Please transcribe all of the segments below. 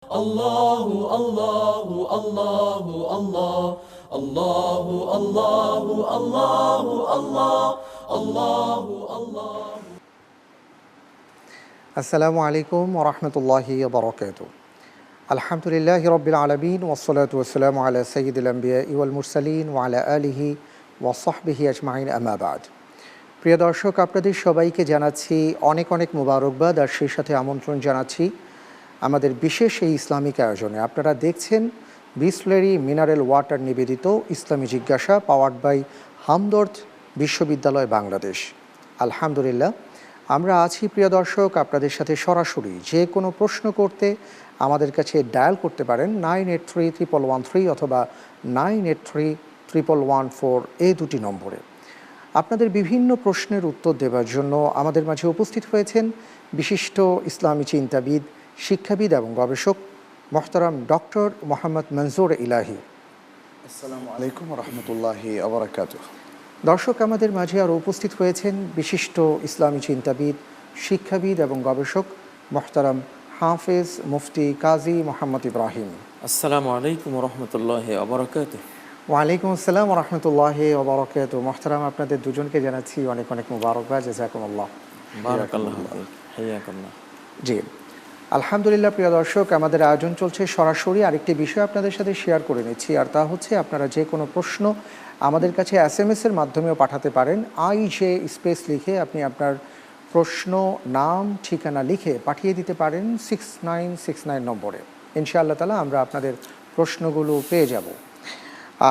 Allahu Allahu Allahu Allah Allahu Allahu Allahu Allah Allahu Allah আসসালামু আলাইকুম ওয়া রাহমাতুল্লাহি ওয়া বারাকাতুহু আলহামদুলিল্লাহি রাব্বিল আলামিন ওয়াসসালাতু ওয়াসসালামু আলা সাইয়্যিদিল আমবিয়া ওয়াল মুরসালিন ওয়া আলা আলিহি ওয়া সাহবিহি আজমাইন আম্মা বাদ। প্রিয় দর্শক, আপনাদের সবাইকে জানাচ্ছি অনেক অনেক মোবারকবাদ আর সেই সাথে আমন্ত্রণ জানাচ্ছি আমাদের বিশেষ এই ইসলামিক আয়োজনে। আপনারা দেখছেন বিসলেরি মিনারেল ওয়াটার নিবেদিত ইসলামী জিজ্ঞাসা পাওয়ার্ড বাই হামদর্দ বিশ্ববিদ্যালয় বাংলাদেশ। আলহামদুলিল্লাহ, আমরা আছি প্রিয় দর্শক আপনাদের সাথে সরাসরি। যে কোনো প্রশ্ন করতে আমাদের কাছে ডায়াল করতে পারেন 983113 অথবা 983114 এই দুটি নম্বরে। আপনাদের বিভিন্ন প্রশ্নের উত্তর দেওয়ার জন্য আমাদের মাঝে উপস্থিত হয়েছেন বিশিষ্ট ইসলামী চিন্তাবিদ, শিক্ষাবিদ এবং গবেষক মোহতারাম ডক্টর মোহাম্মদ মনজুর ইলাহি। আসসালামু আলাইকুম ওয়া রাহমাতুল্লাহি ওয়া বারাকাতুহু। দর্শক, আমাদের মাঝে আরও উপস্থিত হয়েছেন বিশিষ্ট ইসলামী চিন্তাবিদ, শিক্ষাবিদ এবং গবেষক মোহতারাম হাফেজ মুফতি কাজী মোহাম্মদ ইব্রাহিম। আসসালামু আলাইকুম ওয়া রাহমাতুল্লাহি ওয়া বারাকাতুহু। ওয়ালাইকুম আসসালাম ওয়া রাহমাতুল্লাহি ওয়া বারাকাতুহু। মোহতারাম, আপনাদের দুজনকে জানাচ্ছি অনেক অনেক মুবারকবাদ। জাযাকুমুল্লাহ। বারাকাল্লাহু ফিক। হাইয়াকাল্লাহ। জি, আলহামদুলিল্লাহ। প্রিয় দর্শক, আমাদের আয়োজন চলছে সরাসরি। আরেকটি বিষয় আপনাদের সাথে শেয়ার করে নিচ্ছি, আর তা হচ্ছে আপনারা যে কোনো প্রশ্ন আমাদের কাছে SMS-এর মাধ্যমেও পাঠাতে পারেন। IJ স্পেস লিখে আপনি আপনার প্রশ্ন, নাম, ঠিকানা লিখে পাঠিয়ে দিতে পারেন 6969 নম্বরে। ইনশাআল্লাহ তাআলা আমরা আপনাদের প্রশ্নগুলো পেয়ে যাব।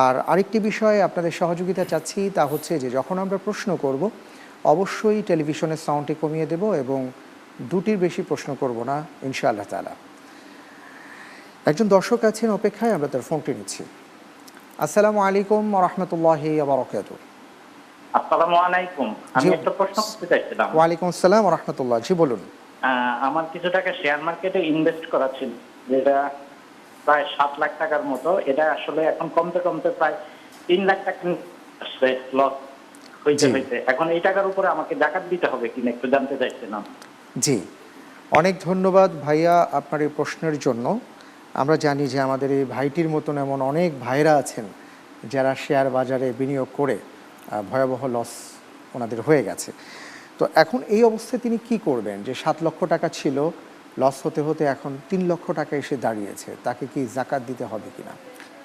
আর আরেকটি বিষয়ে আপনাদের সহযোগিতা চাচ্ছি, তা হচ্ছে যে যখন আমরা প্রশ্ন করব অবশ্যই টেলিভিশনের সাউন্ডটি কমিয়ে দেব এবং দুটির বেশি প্রশ্ন করব না ইনশাআল্লাহ তাআলা। একজন দর্শক আছেন অপেক্ষায়, আমরা তার ফোনটি নিচ্ছি। আসসালামু আলাইকুম ওয়া রাহমাতুল্লাহি ওয়া বারাকাতুহু। আসসালামু আলাইকুম। আমি একটা প্রশ্ন করতে চাইছিলাম। ওয়া আলাইকুম আসসালাম ওয়া রাহমাতুল্লাহ। জি বলুন। আমার কিছু টাকা শেয়ার মার্কেটে ইনভেস্ট করা ছিল, যেটা প্রায় 7 লাখ টাকার মতো। এটা আসলে এখন কমতে কমতে প্রায় 3 লাখ টাকা লস হইতে। এখন এই টাকার উপরে আমাকে যাকাত দিতে হবে কিনা একটু জানতে চাইছিলাম। জি, অনেক ধন্যবাদ ভাইয়া আপনার এই প্রশ্নের জন্য। আমরা জানি যে আমাদের এই ভাইটির মতন এমন অনেক ভাইরা আছেন যারা শেয়ার বাজারে বিনিয়োগ করে ভয়াবহ লস ওনাদের হয়ে গেছে। তো এখন এই অবস্থায় তিনি কি করবেন? যে 7 লক্ষ টাকা ছিল, লস হতে হতে এখন 3 লক্ষ টাকা এসে দাঁড়িয়েছে, তাকে কি যাকাত দিতে হবে কিনা?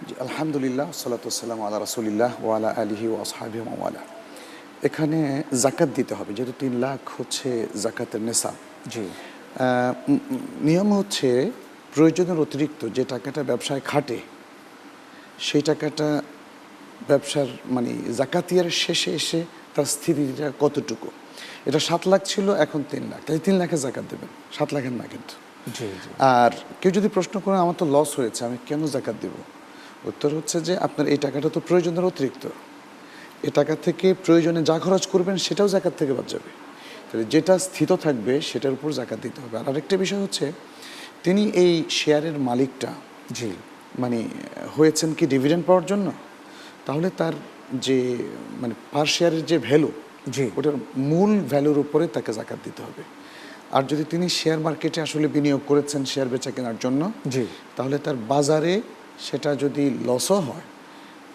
জি, আলহামদুলিল্লাহ, সালাতু ওয়াসসালামু আলা রাসূলিল্লাহ ওয়া আলা আলিহি ওয়া আসহাবিহি ওয়া ওয়ালা। এখানে যাকাত দিতে হবে, যেহেতু 3 লাখ হচ্ছে যাকাতের নেসাব। জি, নিয়ম হচ্ছে প্রয়োজনের অতিরিক্ত যে টাকাটা ব্যবসায় খাটে সেই টাকাটা ব্যবসার মানে জাকাতিয়ার শেষে এসে তার স্থিতিটা কতটুকু। এটা 7 লাখ ছিল, এখন 3 লাখ, তাই 3 লাখের জাকাত দেবেন, 7 লাখের না কিন্তু। জি, জি। আর কেউ যদি প্রশ্ন করে আমার তো লস হয়েছে, আমি কেন জাকাত দেব? উত্তর হচ্ছে যে আপনার এই টাকাটা তো প্রয়োজনের অতিরিক্ত। এ টাকা থেকে প্রয়োজনে যা খরচ করবেন সেটাও জাকাত থেকে বাদ যাবে। তাহলে যেটা স্থিত থাকবে সেটার উপর জাকাত দিতে হবে। আর আরেকটা বিষয় হচ্ছে, তিনি এই শেয়ারের মালিকটা জি, মানে হয়েছেন কি ডিভিডেন্ড পাওয়ার জন্য, তাহলে তার যে মানে পার শেয়ারের যে ভ্যালু, জি, ওটার মূল ভ্যালুর উপরে তাকে জাকাত দিতে হবে। আর যদি তিনি শেয়ার মার্কেটে আসলে বিনিয়োগ করেছেন শেয়ার বেচা কেনার জন্য, জি, তাহলে তার বাজারে সেটা যদি লসও হয়,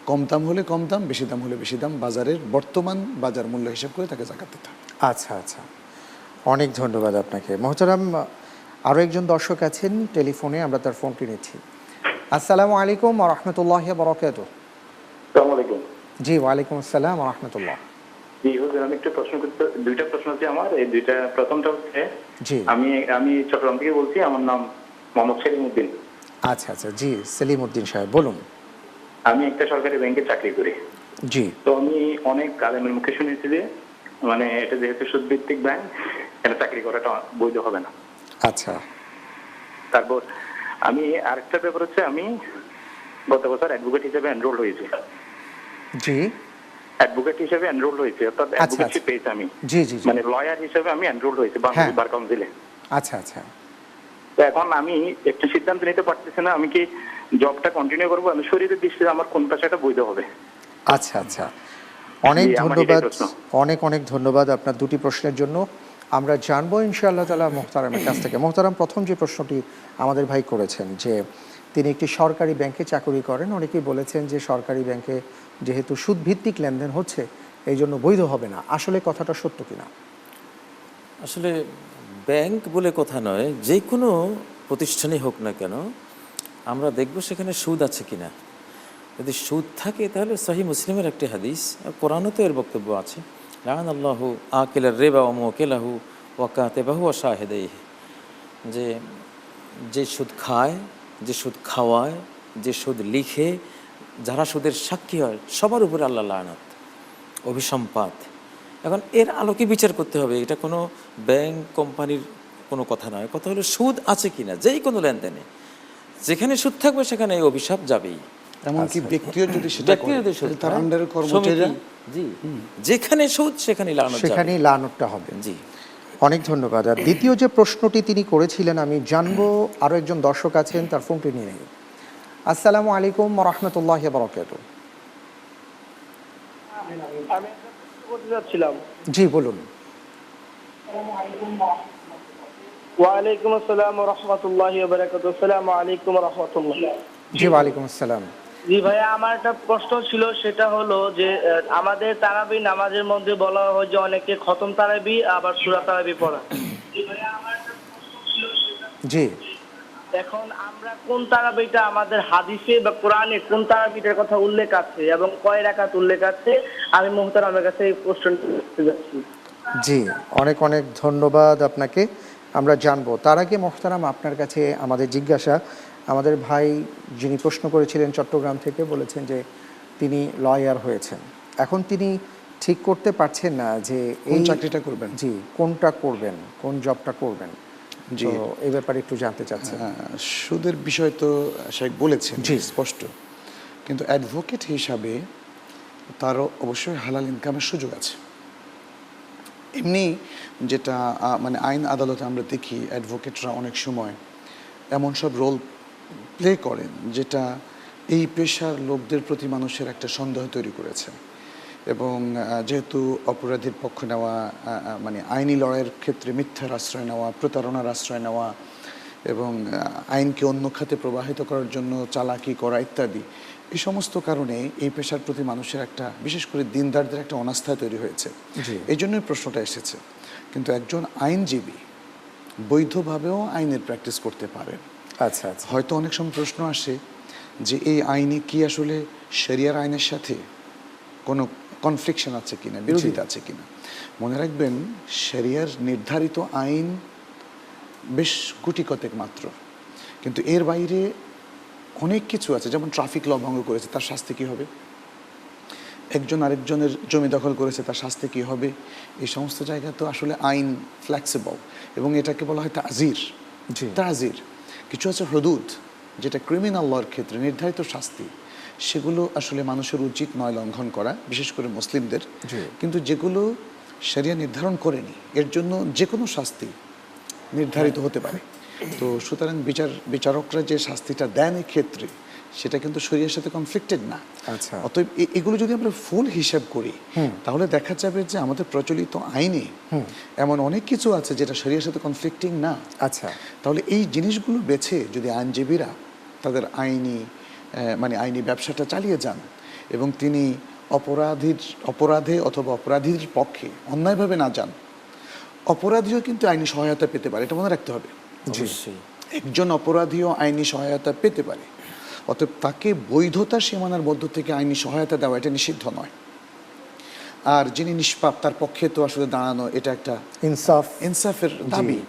কম দাম হলে কম দাম, বেশি দাম হলে বেশি দাম, বাজারের বর্তমান বাজার মূল্য হিসাব করে তাকে জাকাত দিতে হবে। আচ্ছা আচ্ছা, অনেক ধন্যবাদ আপনাকে। মোহতারাম, আরও একজন দর্শক আছেন টেলিফোনে, আমরা তার ফোনটি নিচ্ছি। আসসালামু আলাইকুম ওয়া রাহমাতুল্লাহি ওয়া বারাকাতুহু। আসসালামু আলাইকুম। জি, ওয়ালাইকুম আসসালাম ওয়া রাহমাতুল্লাহ। জি হুজুর, আমি একটা প্রশ্ন করতে, দুইটা প্রশ্ন আছে আমার। এই দুইটা, প্রথমটা হচ্ছে জি, আমি চট্টগ্রাম থেকে বলছি, আমার নাম মোহাম্মদ সেলিম উদ্দিন। আচ্ছা আচ্ছা, জি সেলিম উদ্দিন সাহেব বলুন। আমি একটা সরকারি ব্যাংকে চাকরি করি। জি, তো আমি অনেক আলেমের মুখে শুনেছি যে মানে এটা যেহেতু সুদভিত্তিক ব্যাংক, এটা চাকরি করাটা বৈধ হবে না। আচ্ছা, তারপর আমি আরেকটা ব্যাপার হচ্ছে, আমি গত বছর অ্যাডভোকেট হিসেবে এনরোল হয়েছি। জি, অ্যাডভোকেট হিসেবে এনরোল হয়েছে, অর্থাৎ অ্যাডভোকেটশিপ পেয়েছি আমি। জি, জি, জি, মানে লয়ার হিসেবে আমি এনরোল হয়েছি বাংলাদেশ বার কাউন্সিলে। আচ্ছা আচ্ছা। তো এখন আমি একটা সিদ্ধান্ত নিতে পারতেছি না, আমি কি জবটা কন্টিনিউ করবো, আমি শরীরের দৃষ্টিতে আমার কোন পেশাটা বৈধ হবে। আচ্ছা আচ্ছা, অনেক ধন্যবাদ, অনেক অনেক ধন্যবাদ আপনার দুটি প্রশ্নের জন্য। আমরা জানবো ইনশাআল্লাহ তাআলা মোহতারামের কাছ থেকে। মোহতারাম, প্রথম যে প্রশ্নটি আমাদের ভাই করেছেন যে তিনি একটি সরকারি ব্যাংকে চাকরি করেন, অনেকেই বলেছেন যে সরকারি ব্যাংকে যেহেতু সুদভিত্তিক লেনদেন হচ্ছে এই জন্য বৈধ হবে না, আসলে কথাটা সত্য কিনা? আসলে ব্যাংক বলে কথা নয়, যে কোনো প্রতিষ্ঠানই হোক না কেন আমরা দেখব সেখানে সুদ আছে কিনা। যদি সুদ থাকে তাহলে সহিহ মুসলিমের একটি হাদিস, কোরআনও তো এর বক্তব্য আছে, লাআন আল্লাহু আকিলার রিবা ওয়া মুওয়াকিলাহু ওয়া কাতিবাহু ওয়া শাহিদাইহি, যে যে সুদ খায়, যে সুদ খাওয়ায়, যে সুদ লিখে, যারা সুদের সাক্ষী হয় সবার উপরে আল্লাহ লানত, অভিসম্পাত। এখন এর আলোকে বিচার করতে হবে, এটা কোনো ব্যাংক কোম্পানির কোনো কথা নয়, কথা হলো সুদ আছে কিনা। যেই কোনো লেনদেনে যেখানে সুদ থাকবে সেখানে এই অভিশাপ যাবেই। এমনকি ব্যক্তিও যদি সেটা করে, ব্যক্তিগত সুদ, তার আন্ডারের কর্মচারীরা, জি, যেখানে সুদ সেখানে লানত যাবে। সেখানেই লানতটা হবে। জি, অনেক ধন্যবাদ। আর দ্বিতীয় যে প্রশ্নটি তিনি করেছিলেন আমি জানবো, আরও একজন দর্শক আছেন, তার ফোনটি নিয়ে নেই। আসসালামু আলাইকুম ওয়া রাহমাতুল্লাহি ওয়া বারাকাতুহু। আমি বলতে যাচ্ছিলাম। জি বলুন। ওয়ালাইকুম আসসালাম ওয়া রাহমাতুল্লাহি ওয়া বারাকাতুহু। আসসালামু আলাইকুম ওয়া রাহমাতুল্লাহ। জি ওয়ালাইকুম আসসালাম। জি ভাইয়া, আমার একটা প্রশ্ন ছিল, সেটা হলো যে আমাদের তারাবি নামাজের মধ্যে বলা হয় যে অনেকে খতম তারাবি আবার সূরা তারাবি পড়া। জি, এখন আমরা কোন তারাবিটা আমাদের হাদিসে বা কোরআনে কোন তারাবিটার কথা উল্লেখ আছে এবং কয় রাকাত উল্লেখ আছে, আমি মুহতারামের কাছে এই প্রশ্নটা করতে যাচ্ছি। জি অনেক অনেক ধন্যবাদ আপনাকে, আমরা জানবো। তার আগে মোহতারাম আপনার কাছে আমাদের জিজ্ঞাসা, আমাদের ভাই যিনি প্রশ্ন করেছিলেন চট্টগ্রাম থেকে বলেছেন যে তিনি লয়ার হয়েছেন, এখন তিনি ঠিক করতে পারছেন না যে কোন চাকরিটা করবেন। জি, কোনটা করবেন, কোন জবটা করবেন। জি, তো এই ব্যাপারে একটু জানতে চাচ্ছেন। সুদের বিষয় তো শেখ বলেছেন জি। স্পষ্ট, কিন্তু অ্যাডভোকেট হিসাবে তারও অবশ্যই হালাল ইনকামের সুযোগ আছে। এমনি যেটা মানে আইন আদালতে আমরা দেখি অ্যাডভোকেটরা অনেক সময় এমন সব রোল প্লে করেন যেটা এই পেশার লোকদের প্রতি মানুষের একটা সন্দেহ তৈরি করেছে। এবং যেহেতু অপরাধীর পক্ষ নেওয়া, মানে আইনি লড়াইয়ের ক্ষেত্রে মিথ্যার আশ্রয় নেওয়া, প্রতারণার আশ্রয় নেওয়া এবং আইনকে অন্য খাতে প্রবাহিত করার জন্য চালাকি করা ইত্যাদি, এই সমস্ত কারণে এই পেশার প্রতি মানুষের একটা, বিশেষ করে দিনদারদের একটা অনাস্থা তৈরি হয়েছে। এই জন্যই প্রশ্নটা এসেছে। কিন্তু একজন আইনজীবী বৈধভাবেও আইনের প্র্যাকটিস করতে পারেন। আচ্ছা আচ্ছা, হয়তো অনেক সময় প্রশ্ন আসে যে এই আইনে কি আসলে শরিয়ার আইনের সাথে কোনো কনফ্লিকশন আছে কিনা, বিরোধিতা আছে কিনা। মনে রাখবেন, শরিয়ার নির্ধারিত আইন বেশ গুটি কতেক মাত্র, কিন্তু এর বাইরে অনেক কিছু আছে। যেমন ট্রাফিক ল ভঙ্গ করেছে, তার শাস্তি কী হবে? একজন আরেকজনের জমি দখল করেছে, তার শাস্তি কী হবে? এই সমস্ত জায়গা তো আসলে আইন ফ্লেক্সিবল এবং এটাকে বলা হয় তাজির। তাজির কিছু আছে হদুদ, যেটা ক্রিমিনাল লর ক্ষেত্রে নির্ধারিত শাস্তি, সেগুলো আসলে মানুষের উচিত নয় লঙ্ঘন করা, বিশেষ করে মুসলিমদের। কিন্তু যেগুলো শরিয়া নির্ধারণ করেনি, এর জন্য যে কোনো শাস্তি নির্ধারিত হতে পারে। তো সুতরাং বিচারকরা যে শাস্তিটা দেন এই ক্ষেত্রে, সেটা কিন্তু শরিয়ার সাথে কনফ্লিক্টেড না। আচ্ছা, অতএব এগুলো যদি আমরা ফুল হিসাব করি তাহলে দেখা যাবে যে আমাদের প্রচলিত আইনে এমন অনেক কিছু আছে যেটা শরিয়ার সাথে কনফ্লিক্টিং না। আচ্ছা, তাহলে এই জিনিসগুলো বেছে যদি আইনজীবীরা তাদের মানে আইনি ব্যবসাটা চালিয়ে যান এবং তিনি অপরাধে অথবা অপরাধীর পক্ষে অন্যায়ভাবে না যান, অপরাধীও কিন্তু আইনি সহায়তা পেতে পারে, এটা মনে রাখতে হবে। অবশ্যই। একজন অপরাধীও আইনি সহায়তা পেতে পারে, অতএব তাকে বৈধতা সীমানার মধ্য থেকে আইনি সহায়তা দেওয়া এটা নিষিদ্ধ নয়। আর যিনি নিষ্পাপ তার পক্ষে তো আসলে দাঁড়ানো এটা একটা ইনসাফের দাবি।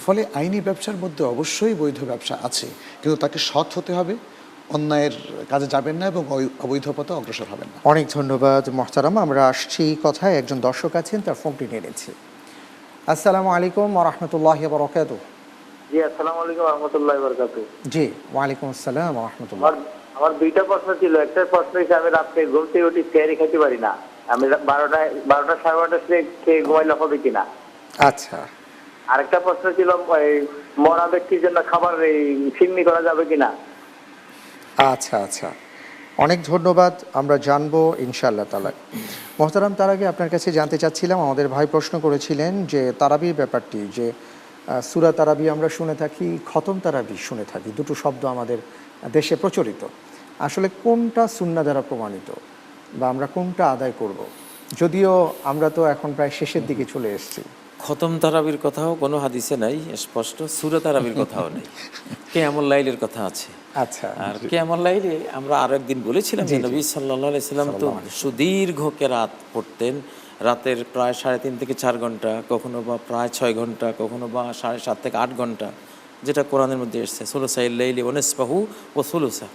ফলে আইনি ব্যবসার মধ্যে অবশ্যই বৈধ ব্যবসা আছে, কিন্তু তাকে সৎ হতে হবে, অন্যায়ের কাজে যাবেন না এবং অবৈধ পথে অগ্রসর হবেন না। অনেক ধন্যবাদ মোহতারাম। আমরা আসছি কথায়, একজন দর্শক আছেন, তার ফোনটি নিয়ে নিচ্ছি। আসসালামু আলাইকুম ওয়া রাহমাতুল্লাহি ওয়া বারাকাতুহু। জি, আসসালামু আলাইকুম ওয়া রাহমাতুল্লাহি ওয়া বারাকাতুহু। জি, ওয়া আলাইকুম আসসালাম ওয়া রাহমাতুল্লাহ। আমার দুইটা প্রশ্ন ছিল। একটা প্রশ্ন হচ্ছে, আমি রাতে ঘুম থেকে উঠি খেয়ে খেতে পারি না, আমি 12টা সাড়ে 12টা খেয়ে ঘুমাইলে হবে কিনা। আচ্ছা, আরেকটা প্রশ্ন ছিল, মরা ব্যক্তির জন্য খাবার সিন্নি করা যাবে কিনা। আচ্ছা আচ্ছা, অনেক ধন্যবাদ, আমরা জানবো ইনশাআল্লাহ তাআলা। মোহতারাম, তার আগে আপনার কাছে জানতে চাচ্ছিলাম, আমাদের ভাই প্রশ্ন করেছিলেন যে তারাবির ব্যাপারটি, যে সূরা তারাবি আমরা শুনে থাকি, খতম তারাবি শুনে থাকি, দুটো শব্দ আমাদের দেশে প্রচলিত। আসলে কোনটা সুন্নাহ দ্বারা প্রমাণিত বা আমরা কোনটা আদায় করব? যদিও আমরা তো এখন প্রায় শেষের দিকে চলে এসেছি। খতম তারাবির কথাও কোনো হাদিসে নাই স্পষ্ট, সূরা তারাবির কথাও নেই, কিয়ামুল লাইলের কথা আছে। আচ্ছা, আর কিয়ামুল লাইলে আমরা আরো একদিন বলেছিলাম যে নবী সাল্লাল্লাহু আলাইহি সাল্লাম তো সুদীর্ঘ কেরাত পড়তেন, রাতের প্রায় 3.5 থেকে 4 ঘন্টা, কখনো বা প্রায় 6 ঘন্টা, কখনো বা 7.5 থেকে 8 ঘন্টা, যেটা কোরআনের মধ্যে এসেছে, সুলুসাইল লাইলি ওয়া নিসফাহু ওয়া সুলুসা।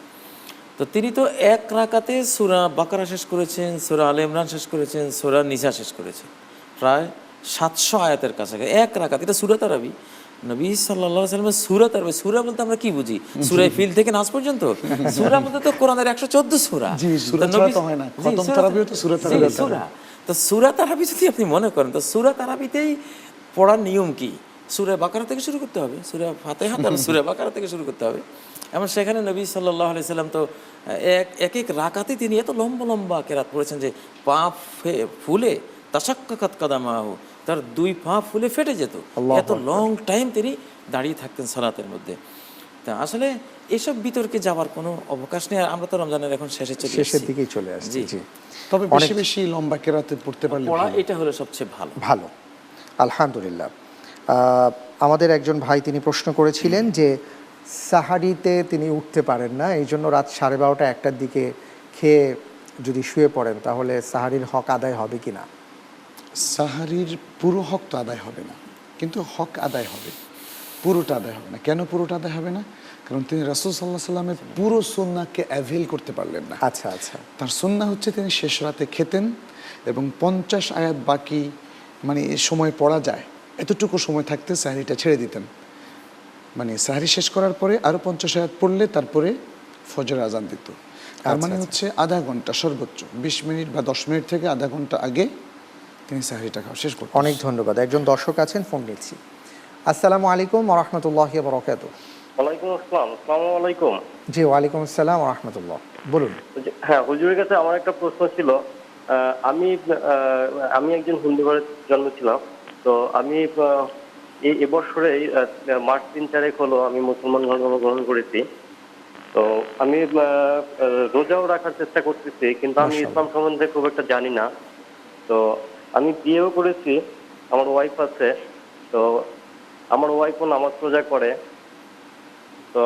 তো তিনি তো এক রাকাতে সূরা বাকারা শেষ করেছেন, সূরা আলে ইমরান শেষ করেছেন, সূরা নিসা শেষ করেছেন, প্রায় 700 আয়াতের কাছাকাছি এক রাকাত। এটা সূরা তারাবি। নবী সাল্লাল্লাহু আলাইহি ওয়াসাল্লাম সূরা তারাবি, সূরা বলতে আমরা কি বুঝি? সূরা ফিল থেকে নাস পর্যন্ত? সূরা বলতে তো কোরআনের 114 সূরা। জি, সূরা ছাড়া তো হয় না। খতম তারাবিও তো সূরা তারাবি। সূরা। তো সূরা তারাবি যদি আপনি মনে করেন, তো সূরা তারাবিতেই পড়ার নিয়ম কি? সূরা বাকারা থেকে শুরু করতে হবে, সূরা ফাতিহা তারপর সূরা বাকারা থেকে শুরু করতে হবে। এবং সেখানে নবী সাল্লাল্লাহু আলাইহি সাল্লাম তো এক এক রাকাতে তিনি এত লম্বা লম্বা কেরাত পড়েছেন যে পা ফুলে তাশাক্কাকাত কাদামাহু, তার 2 পা ফুলে ফেটে যেত, এত লং টাইম তিনি দাঁড়িয়ে থাকতেন সালাতের মধ্যে। তা আসলে এসব বিতর্কে যাওয়ার কোনো অবকাশ নেই। আর আমরা তো রমজানের এখন শেষের দিকেই চলে আসছি। জি, তবে বেশি বেশি লম্বা কেরাতে পড়তে পারলে পড়া ভালো। এটা হলো সবচেয়ে ভালো। ভালো, আলহামদুলিল্লাহ। আমাদের একজন ভাই তিনি প্রশ্ন করেছিলেন যে সাহারিতে তিনি উঠতে পারেন না, এই জন্য রাত 12:30 1টার দিকে খেয়ে যদি শুয়ে পড়েন তাহলে সাহারির হক আদায় হবে কিনা? সাহারির পুরো হক তো আদায় হবে না, কিন্তু হক আদায় হবে, পুরোটা আদায় হবে না। কেন পুরোটা আদায় হবে না? কারণ তিনি রাসূল সাল্লাল্লাহু আলাইহি সাল্লামের পুরো সুন্নাহকে অ্যাভেল করতে পারলেন না। আচ্ছা আচ্ছা, তার সুন্নাহ হচ্ছে তিনি শেষ রাতে খেতেন এবং 50 আয়াত বাকি, মানে এই সময় পড়া যায় এতটুকু সময় থাকতে সাহারিটা ছেড়ে দিতেন। মানে সাহারি শেষ করার পরে আরও 50 আয়াত পড়লে তারপরে ফজরের আজান দিত। তার মানে হচ্ছে আধা ঘন্টা, সর্বোচ্চ 20 মিনিট বা 10 মিনিট থেকে আধা ঘন্টা আগে তিনি সাহারিটা খাওয়া শেষ করতেন। অনেক ধন্যবাদ। একজন দর্শক আছেন, ফোন নিচ্ছি। আসসালামু আলাইকুম ওয়া রাহমাতুল্লাহি ওয়া বারাকাতুহু। ওয়ালাইকুম আসসালাম। আসসালামু আলাইকুম। জি, ওয়ালাইকুম আসসালাম ওয়া রাহমাতুল্লাহ, বলুন। হ্যাঁ, হুজুরের কাছে আমার একটা প্রশ্ন ছিল। আমি একজন হিন্দু ঘরে জন্মেছিলাম। তো আমি এবছরে মার্চ 3 তারিখ হলো আমি মুসলমান ধর্ম গ্রহণ করেছি। তো আমি রোজাও রাখার চেষ্টা করতেছি, কিন্তু আমি ইসলাম সম্বন্ধে খুব একটা জানি না। তো আমি বিয়েও করেছি, আমার ওয়াইফ আছে। তো আমার ওয়াইফও নামাজ রোজা করে। তো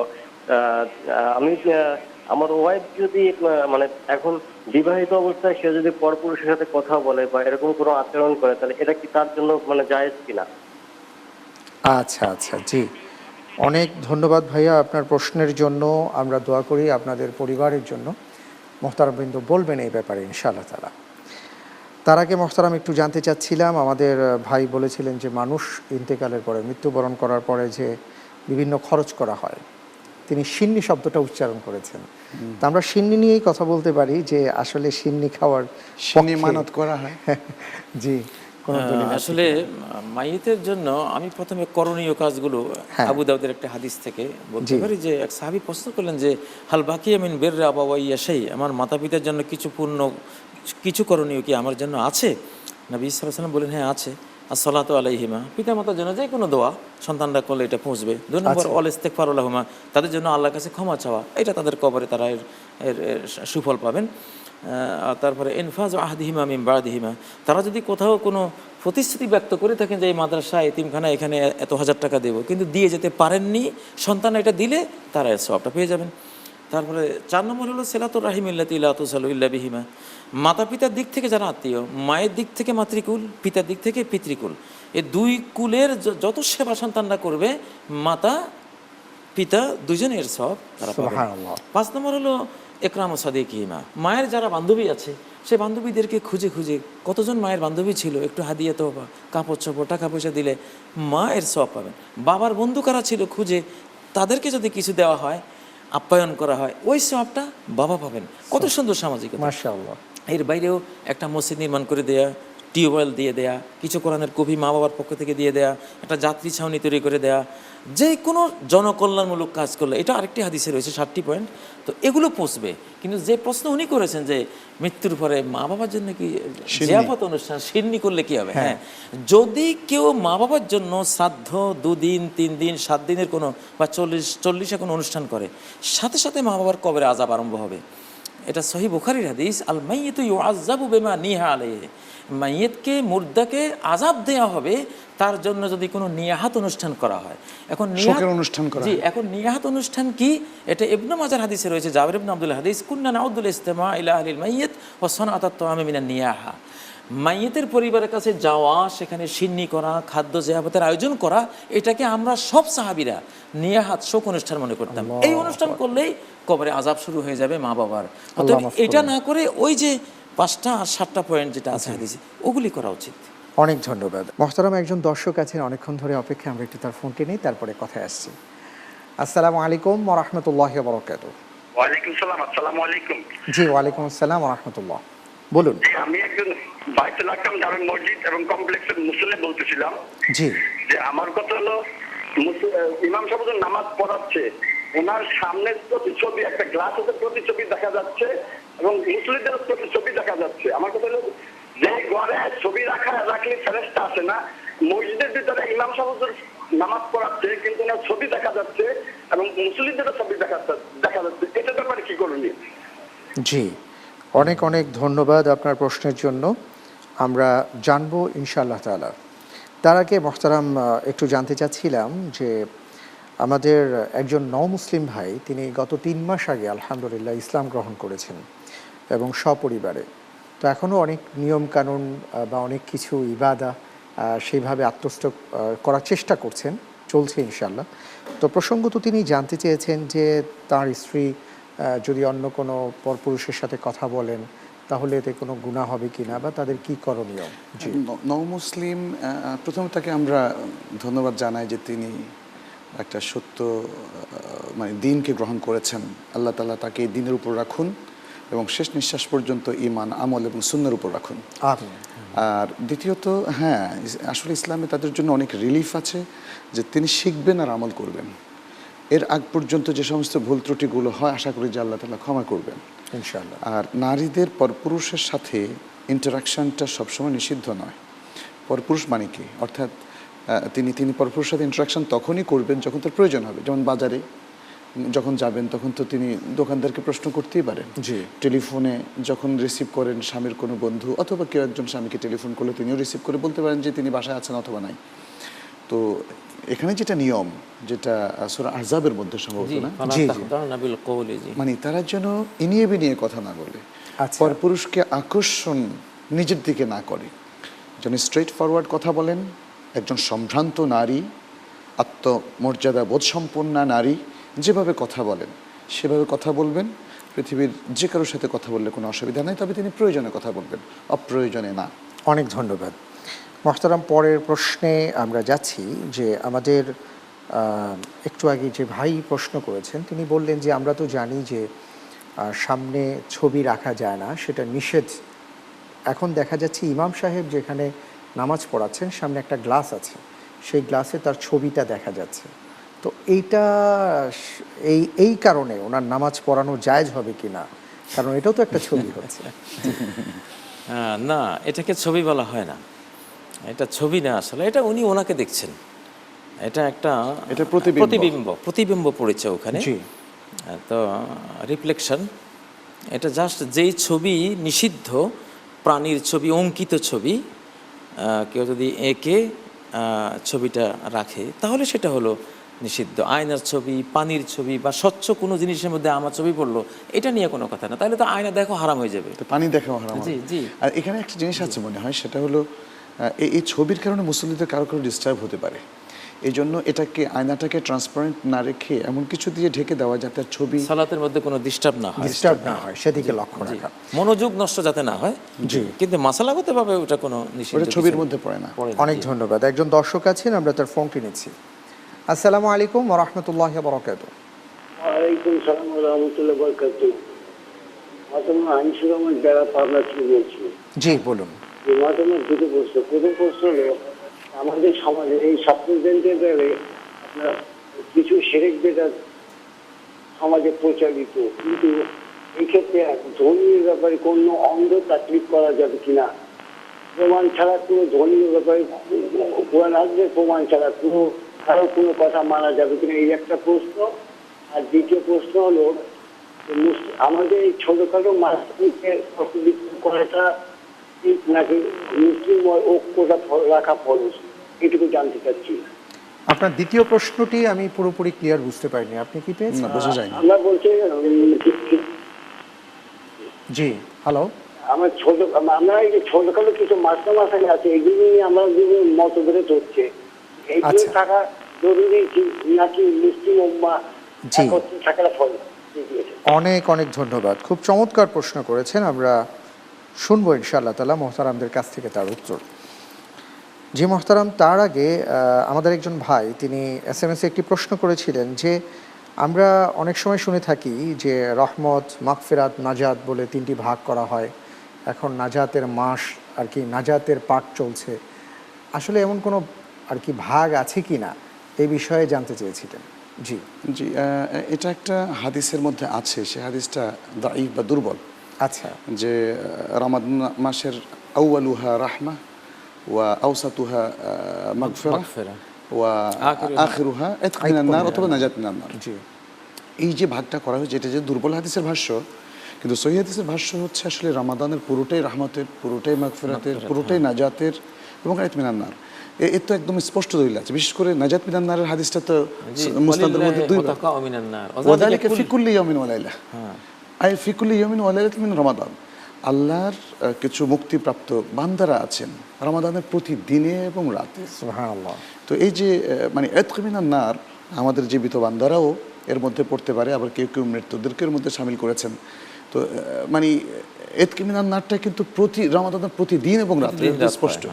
আমার ওয়াইফ যদি মানে এখন বিবাহিত অবস্থায় সে যদি পরপুরুষের সাথে কথা বলে বা এরকম কোনো আচরণ করে, তাহলে এটা কি তার জন্য মানে জায়েজ কিনা? আচ্ছা আচ্ছা, জি, অনেক ধন্যবাদ ভাইয়া আপনার প্রশ্নের জন্য। আমরা দোয়া করি আপনাদের পরিবারের জন্য। মোহতারামবৃন্দ বলবেন এই ব্যাপারে ইনশাআল্লাহ তাআলা। তার আগে মোহতারাম একটু জানতে চাচ্ছিলাম, আমাদের ভাই বলেছিলেন যে মানুষ ইন্তেকালের পরে, মৃত্যুবরণ করার পরে যে বিভিন্ন খরচ করা হয়, তিনি সিন্নি শব্দটা উচ্চারণ করেছেন। তা আমরা সিন্নি নিয়েই কথা বলতে পারি যে আসলে সিন্নি খাওয়ার সিন্নি মানত করা হয়। জি, কোনো দলিল আছে আসলে কিনা? মাইয়িতের জন্য আমি প্রথমে করণীয় কাজগুলো আবু দাউদের একটা হাদিস থেকে বলতে পারি। যে এক সাহাবী প্রশ্ন করলেন যে হাল বাকিয়া মিন বিররি আবাওয়াইয়া শাই, আমার মাতা পিতার জন্য কিছু করণীয় কি আমার জন্য আছে? নবী সাল্লাল্লাহু আলাইহি ওয়াসাল্লাম বলেন, হ্যাঁ আছে। আসসালাতু আলাইহিমা, পিতা মাতার জন্য যে কোনো দোয়া সন্তানরা করলে এটা পৌঁছবে। 2 নম্বর অল ইস্তিগফারু লাহুমা, তাদের জন্য আল্লাহর কাছে ক্ষমা চাওয়া, এটা তাদের কবরে তারা এর সুফল পাবেন। আর তারপরে ইনফাজ আহদিহিমা মিন বাদিহিমা, তারা যদি কোথাও কোনো প্রতিশ্রুতি ব্যক্ত করে থাকেন যে এই মাদ্রাসা এতিমখানা এখানে এত হাজার টাকা দেবো, কিন্তু দিয়ে যেতে পারেননি, সন্তান এটা দিলে তারা এর সওয়াবটা পেয়ে যাবেন। তারপরে 4 নম্বর হলো সিলাতুর রাহিম ইল্লাতী লা তুসালু ইল্লা বিহিমা, মাতা পিতার দিক থেকে যারা আত্মীয়, মায়ের দিক থেকে মাতৃকুল, পিতার দিক থেকে পিতৃকুল, এই 2 কুলের যত সেবা সন্তানরা করবে, মাতা পিতা দুজনের সওয়াব তারা পাবে। সুবহানাল্লাহ। 5 নম্বর হলো ইকরামু সাদিকিহিমা, মায়ের যারা বান্ধবী আছে সে বান্ধবীদেরকে খুঁজে খুঁজে, কতজন মায়ের বান্ধবী ছিল, একটু হাদিয়া তোহফা, কাপড় চোপড়, টাকা পয়সা দিলে মায়ের সওয়াব পাবেন। বাবার বন্ধু কারা ছিল খুঁজে তাদেরকে যদি কিছু দেওয়া হয়, আপ্যায়ন করা হয়, ওই সওয়াবটা বাবা পাবেন। কত সুন্দর সামাজিকতা, মাশাআল্লাহ। এর বাইরেও একটা মসজিদ নির্মাণ করে দেয়া, টিউবওয়েল দিয়ে দেয়া, কিছু কোরআনের কপি মা বাবার পক্ষ থেকে দিয়ে দেয়া, একটা যাত্রী ছাউনি তৈরি করে দেয়া, যে কোনো জনকল্যাণমূলক কাজ করলে, এটা আরেকটি হাদিসে রয়েছে 7টি পয়েন্ট, তো এগুলো পৌঁছবে। কিন্তু যে প্রশ্ন উনি করেছেন যে মৃত্যুর পরে মা বাবার জন্য কি জিয়াফত অনুষ্ঠান সিন্নি করলে কি হবে, হ্যাঁ, যদি কেউ মা বাবার জন্য শ্রাদ্ধ 2 দিন 3 দিন 7 দিনের কোনো বা 40-40 কোনো অনুষ্ঠান করে, সাথে সাথে মা বাবার কবরে আযাব আরম্ভ হবে। এটা সহিহ বুখারীর হাদিস, আল মাইয়িতু ইউআযাবু বিমা নিহা আলাইহি, মাইয়িতকে মুর্দাকে আযাব দেয়া হবে তার জন্য যদি কোনো নিয়াহাত অনুষ্ঠান করা হয়। এখন শোকের অনুষ্ঠান করা জি, এখন নিয়াহাত অনুষ্ঠান কি, এটা ইবনে মাজার হাদিসে রয়েছে, জাবির ইবনে আব্দুল্লাহ হাদিস, কুন্না নাউদুল ইস্তিমা ইলা আহলিল মাইয়িত ওয়া সানাআত আত-তাআমি মিনান নিয়াহা, মাইয়িতের পরিবারের কাছে যাওয়া, সেখানে সিন্নি করা, খাদ্য জিয়াফতের আয়োজন করা, এটাকে আমরা সব সাহাবীরা নিয়াহাত শোক অনুষ্ঠান মনে করতাম। এই অনুষ্ঠান করলেই কবরে আযাব শুরু হয়ে যাবে মা বাবার। অতএব এটা না করে ওই যে 5টা আর 7টা পয়েন্ট যেটা আছে হাদিসে, ওগুলি করা উচিত। অনেক ধন্যবাদ। মোহতারাম একজন দর্শক আছেন অনেকক্ষণ ধরে অপেক্ষা, আমরা একটু তার ফোনটি নেই, তারপরে কথায় আসছি। আসসালামু আলাইকুম ওয়া রাহমাতুল্লাহি ওয়া বারাকাতুহু। ওয়ালাইকুম সালাম। আসসালামু আলাইকুম। জি, ওয়ালাইকুম আসসালাম ওয়া রাহমাতুল্লাহ, বলুন। আমি একজন বাইতুল আকরাম জামে মসজিদ এবং কমপ্লেক্সের মুসল্লি বলতেছিলাম। জি, যে আমার কথা হলো, ইমাম সাহেব যখন নামাজ পড়াচ্ছে, ওনার সামনে প্রতিছবি, একটা গ্লাসের প্রতিছবি দেখা যাচ্ছে এবং মুসল্লিদের প্রতিছবি দেখা যাচ্ছে। আমার কথা হলো, যে ঘরে ছবি রাখলে ফেরেশতা আসে না, মসজিদের ভিতরে ইমাম সাহেব নামাজ পড়াচ্ছে কিন্তু ওনার ছবি দেখা যাচ্ছে এবং মুসল্লিদের ছবি দেখা যাচ্ছে, এটার ব্যাপারে কি করণীয়? জি, অনেক অনেক ধন্যবাদ আপনার প্রশ্নের জন্য, আমরা জানবো ইনশাআল্লাহ তাআলা। তার আগে মোহতারাম একটু জানতে চাচ্ছিলাম যে আমাদের একজন মুসলিম ভাই, তিনি গত 3 মাস আগে আলহামদুলিল্লাহ ইসলাম গ্রহণ করেছেন এবং সপরিবারে। তো এখনও অনেক নিয়মকানুন বা অনেক কিছু ইবাদা সেইভাবে আত্মস্থ করার চেষ্টা করছেন, চলছে ইনশাআল্লাহ। তো প্রসঙ্গত তিনি জানতে চেয়েছেন যে তার স্ত্রী যদি অন্য কোনো পরপুরুষের সাথে কথা বলেন তাহলে এতে কোনো গুনাহ হবে কিনা বা তাদের কি করণীয়। জি, মুসলিম প্রথমে তাকে আমরা ধন্যবাদ জানাই যে তিনি একটা সত্য মানে দিনকে গ্রহণ করেছেন। আল্লাহ তাআলা তাকে এই দিনের উপর রাখুন এবং শেষ নিঃশ্বাস পর্যন্ত ঈমান, আমল এবং সুন্নাহর উপর রাখুন। আমিন। আর দ্বিতীয়ত, হ্যাঁ, আসলে ইসলামে তাদের জন্য অনেক রিলিফ আছে যে তিনি শিখবেন আর আমল করবেন। এর আগ পর্যন্ত যে সমস্ত ভুল ত্রুটিগুলো হয়, আশা করি যে আল্লাহ তাআলা ক্ষমা করবেন ইনশাআল্লাহ। আর নারীদের পরপুরুষের সাথে ইন্টারাকশনটা সবসময় নিষিদ্ধ নয়। পরপুরুষ মানে কি, অর্থাৎ তিনি পরপুরুষের সাথে ইন্টারাকশন তখনই করবেন যখন তার প্রয়োজন হবে। যেমন বাজারে যখন যাবেন তখন তো তিনি দোকানদারকে প্রশ্ন করতেই পারেন। জি, টেলিফোনে যখন রিসিভ করেন স্বামীর কোনো বন্ধু অথবা কেউ একজন স্বামীকে টেলিফোন করলে তিনিও রিসিভ করে বলতে পারেন যে তিনি বাসায় আছেন অথবা নাই। তো এখানে যেটা নিয়ম, যেটা সূরা আহজাবের মধ্যে সম্ভবত না, মানে তারা যেন ইনিয়ে বিনিয়ে কথা না বলে, পরপুরুষকে আকর্ষণ নিজের দিকে না করে, যেন স্ট্রেট ফরওয়ার্ড কথা বলেন। একজন সম্ভ্রান্ত নারী, আত্মমর্যাদা বোধসম্পন্না নারী যেভাবে কথা বলেন সেভাবে কথা বলবেন। পৃথিবীর যে কারোর সাথে কথা বললে কোনো অসুবিধা নেই, তবে তিনি প্রয়োজনে কথা বলবেন, অপ্রয়োজনে না। অনেক ধন্যবাদ মোহতারাম। পরের প্রশ্নে আমরা যাচ্ছি যে আমাদের একটু আগে যে ভাই প্রশ্ন করেছেন তিনি বললেন যে আমরা তো জানি যে সামনে ছবি রাখা যায় না, সেটা নিষেধ। এখন দেখা যাচ্ছে ইমাম সাহেব যেখানে নামাজ পড়াচ্ছেন সামনে একটা গ্লাস আছে, সেই গ্লাসে তার ছবিটা দেখা যাচ্ছে। তো এইটা এই কারণে ওনার নামাজ পড়ানো জায়েজ হবে কি না, কারণ এটাও তো একটা ছবি হচ্ছে। না, এটাকে ছবি বলা হয় না, এটা ছবি না, আসলে এটা উনি ওনাকে দেখছেন, এটা একটা প্রতিবিম্ব পড়েছে ওখানে, তো রিফ্লেকশন। এটা জাস্ট যেই ছবি নিষিদ্ধ, প্রাণীর ছবি, অঙ্কিত ছবি, কেউ যদি এঁকে ছবিটা রাখে তাহলে সেটা হলো নিষিদ্ধ। আয়নার ছবি, পানির ছবি বা স্বচ্ছ কোনো জিনিসের মধ্যে আমার ছবি পড়লো, এটা নিয়ে কোনো কথা না, তাহলে তো আয়না দেখো হারাম হয়ে যাবে, পানি দেখাও হারাম। জি জি। আর এখানে একটা জিনিস আছে মনে হয়, সেটা হলো এই ছবির কারণে মুসল্লিদের কারো ডিস্টার্ব হতে পারে। এই জন্য এটাকে, আয়নাটাকে ট্রান্সপারেন্ট না রেখে এমন কিছু দিয়ে ঢেকে দেওয়া যাতে ছবি সালাতের মধ্যে কোনো ডিস্টার্ব না হয়, সেদিকে লক্ষ্য রাখা, মনোযোগ নষ্ট যাতে না হয়। জি, কিন্তু মাসালাগতভাবে ওটা কোনো নিষিদ্ধ, ওটা ছবির মধ্যে পড়ে না। অনেক ধন্যবাদ। একজন দর্শক আছেন, আমরা তার ফোনটি নিচ্ছি। আসসালামু আলাইকুম ওয়া রাহমাতুল্লাহি ওয়া বারাকাতুহু। ওয়ালাইকুম সালাম ওয়া রাহমাতুল্লাহি ওয়া বারাকাতুহু। আসলে আইনসুর আমার যারা পাবনা থেকে বলছি। জি, বলুন। আমার দুটো প্রশ্ন। প্রথম প্রশ্ন হলো, আমাদের সমাজে এই সাপ্লিমেন্টের বেলায় আপনার কিছু সেরেক বেদাত সমাজে প্রচলিত, কিন্তু এই ক্ষেত্রে ধর্মীয় ব্যাপারে কোনো অন্ধ তাকলিফ করা যাবে কিনা, প্রমাণ ছাড়া কোনো ধর্মীয় ব্যাপারে কোরআন হাদিসের প্রমাণ ছাড়া কারো কোনো কথা মানা যাবে কিনা, এই একটা প্রশ্ন। আর দ্বিতীয় প্রশ্ন হলো যে আমাদের এই ছোটখাটো মাসকে করাটা ঠিক নাকি মুসলিম ঐক্যটা রাখা ফরজ, এটুকু জানতে চাচ্ছি। আপনার দ্বিতীয় প্রশ্নটি আমি পুরোপুরি ক্লিয়ার বুঝতে পারিনি, আপনি কি পেয়েছেন? না, বোঝা যায় না। আমরা বলছি জি, হ্যালো। আমরা এই যে ছোটখাটো কিছু মাসালি আছে, এগুলো নিয়ে আমরা মতভেদ হচ্ছে, এইগুলো আচ্ছা। থাকা জরুরি নাকি মুসলিম উম্মাহ জি। একত্রে থাকাটা ফরজ? অনেক অনেক ধন্যবাদ, খুব চমৎকার প্রশ্ন করেছেন। আমরা শুনবো ইনশাআল্লাহ তাআলা মোহতারামদের কাছ থেকে তার উত্তর। জি মোহতারাম, তার আগে আমাদের একজন ভাই তিনি SMS একটি প্রশ্ন করেছিলেন যে আমরা অনেক সময় শুনে থাকি যে রহমত, মাগফিরাত, নাজাত বলে তিনটি ভাগ করা হয়। এখন নাজাতের মাস আর কি, নাজাতের পাঠ চলছে, আসলে এমন কোনো আর কি ভাগ আছে কি না, এই বিষয়ে জানতে চেয়েছিলেন। জি জি, এটা একটা হাদিসের মধ্যে আছে, সে হাদিসটা দাঈফ বা দুর্বল। আচ্ছা, যে রমাদান মাসের আউয়ালুহা রাহমা ওয়া আওসাতুহা মাগফিরা মাগফিরা। ওয়া আখিরুহা আখিরুহা ইতক মিনান নার অথবা নাজাত মিনান নার। জি এই যে ভাগটা করা হয়েছে, এটা যে দুর্বল হাদিসের ভাষ্য, কিন্তু সহিহ হাদিসের ভাষ্য হচ্ছে আসলে রমাদানের পুরোটাই রাহমতের, পুরোটাই মাগফিরাতের, পুরোটাই নাজাতের এবং ইতমিনান নার। এর তো একদম স্পষ্ট দলিল আছে, বিশেষ করে নাজাত মিনান নারের হাদিসটা তো মুসনাদের মধ্যে দুই ভাগ। ওয়াদালিকা ফি কুল্লি ইয়াউমিন ওয়া লাইলা, আই ফি কুল্লি ইয়াউমিন ওয়া লাইলাতিন মিন রমাদান। আল্লাহর কিছু মুক্তিপ্রাপ্ত বান্দারা আছেন রমাদানের প্রতি দিনে এবং রাতে। সুবহানাল্লাহ। তো এই যে মানে ইতক মিনান নার, আমাদের জীবিত বান্দারাও এর মধ্যে পড়তে পারে, আবার কেউ কেউ মৃত্যুদেরকে এর মধ্যে শামিল করেছেন। তো মানে ইতক মিনান নারটা কিন্তু প্রতি রমাদানের প্রতিদিন এবং রাতে স্পষ্ট।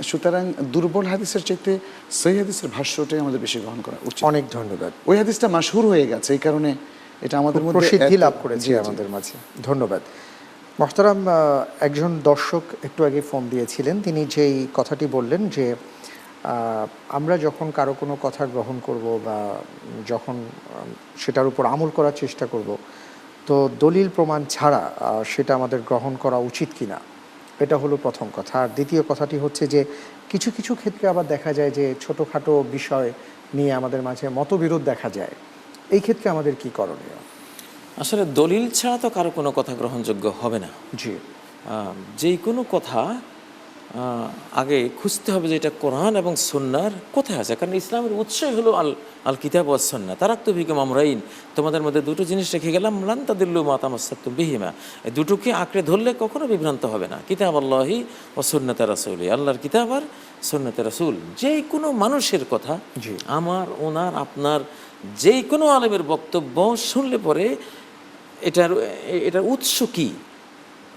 সুতরাং দুর্বল হাদিসের চাইতে সহিহ হাদিসের ভাষ্যটাই আমাদের বেশি গ্রহণ করা উচিত। অনেক ধন্যবাদ। ওই হাদিসটা মাশহুর হয়ে গেছে, এই কারণে এটা আমাদের মধ্যে প্রসিদ্ধি লাভ করেছে আমাদের মাঝে। ধন্যবাদ মোহতারাম। একজন দর্শক একটু আগে ফোন দিয়েছিলেন, তিনি যেই কথাটি বললেন যে আমরা যখন কারো কোনো কথা গ্রহণ করব বা যখন সেটার উপর আমল করার চেষ্টা করব, তো দলিল প্রমাণ ছাড়া সেটা আমাদের গ্রহণ করা উচিত কিনা, এটা হলো প্রথম কথা। আর দ্বিতীয় কথাটি হচ্ছে যে কিছু কিছু ক্ষেত্রে আবার দেখা যায় যে ছোটোখাটো বিষয় নিয়ে আমাদের মাঝে মতবিরোধ দেখা যায়, এই ক্ষেত্রে আমাদের কি করণীয়? আসলে দলিল ছাড়া তো কারো কোনো কথা গ্রহণযোগ্য হবে না। জি, যেই কোনো কথা আগে খুঁজতে হবে যে এটা কোরআন এবং সুন্নাহর কোথায় আছে, কারণ ইসলামের উৎসই হলো আল কিতাব ওয়াস সুন্নাহ। তারাক্তু ফিকুম আমরাইন, তোমাদের মধ্যে দুটো জিনিস রেখে গেলাম, লান তাদিল্লু মা তামাসসাকতুম বিহিমা। এই দুটোকে আঁকড়ে ধরলে কখনো বিভ্রান্ত হবে না। কিতাব আল্লাহি ওয়া সুন্নাতে রাসূলি, আল্লাহর কিতাব আর সুন্নাতে রাসূল। যেই কোনো মানুষের কথা, আমার, ওনার, আপনার, যেই কোনো আলেমের বক্তব্য শুনলে পরে এটার উৎস কি,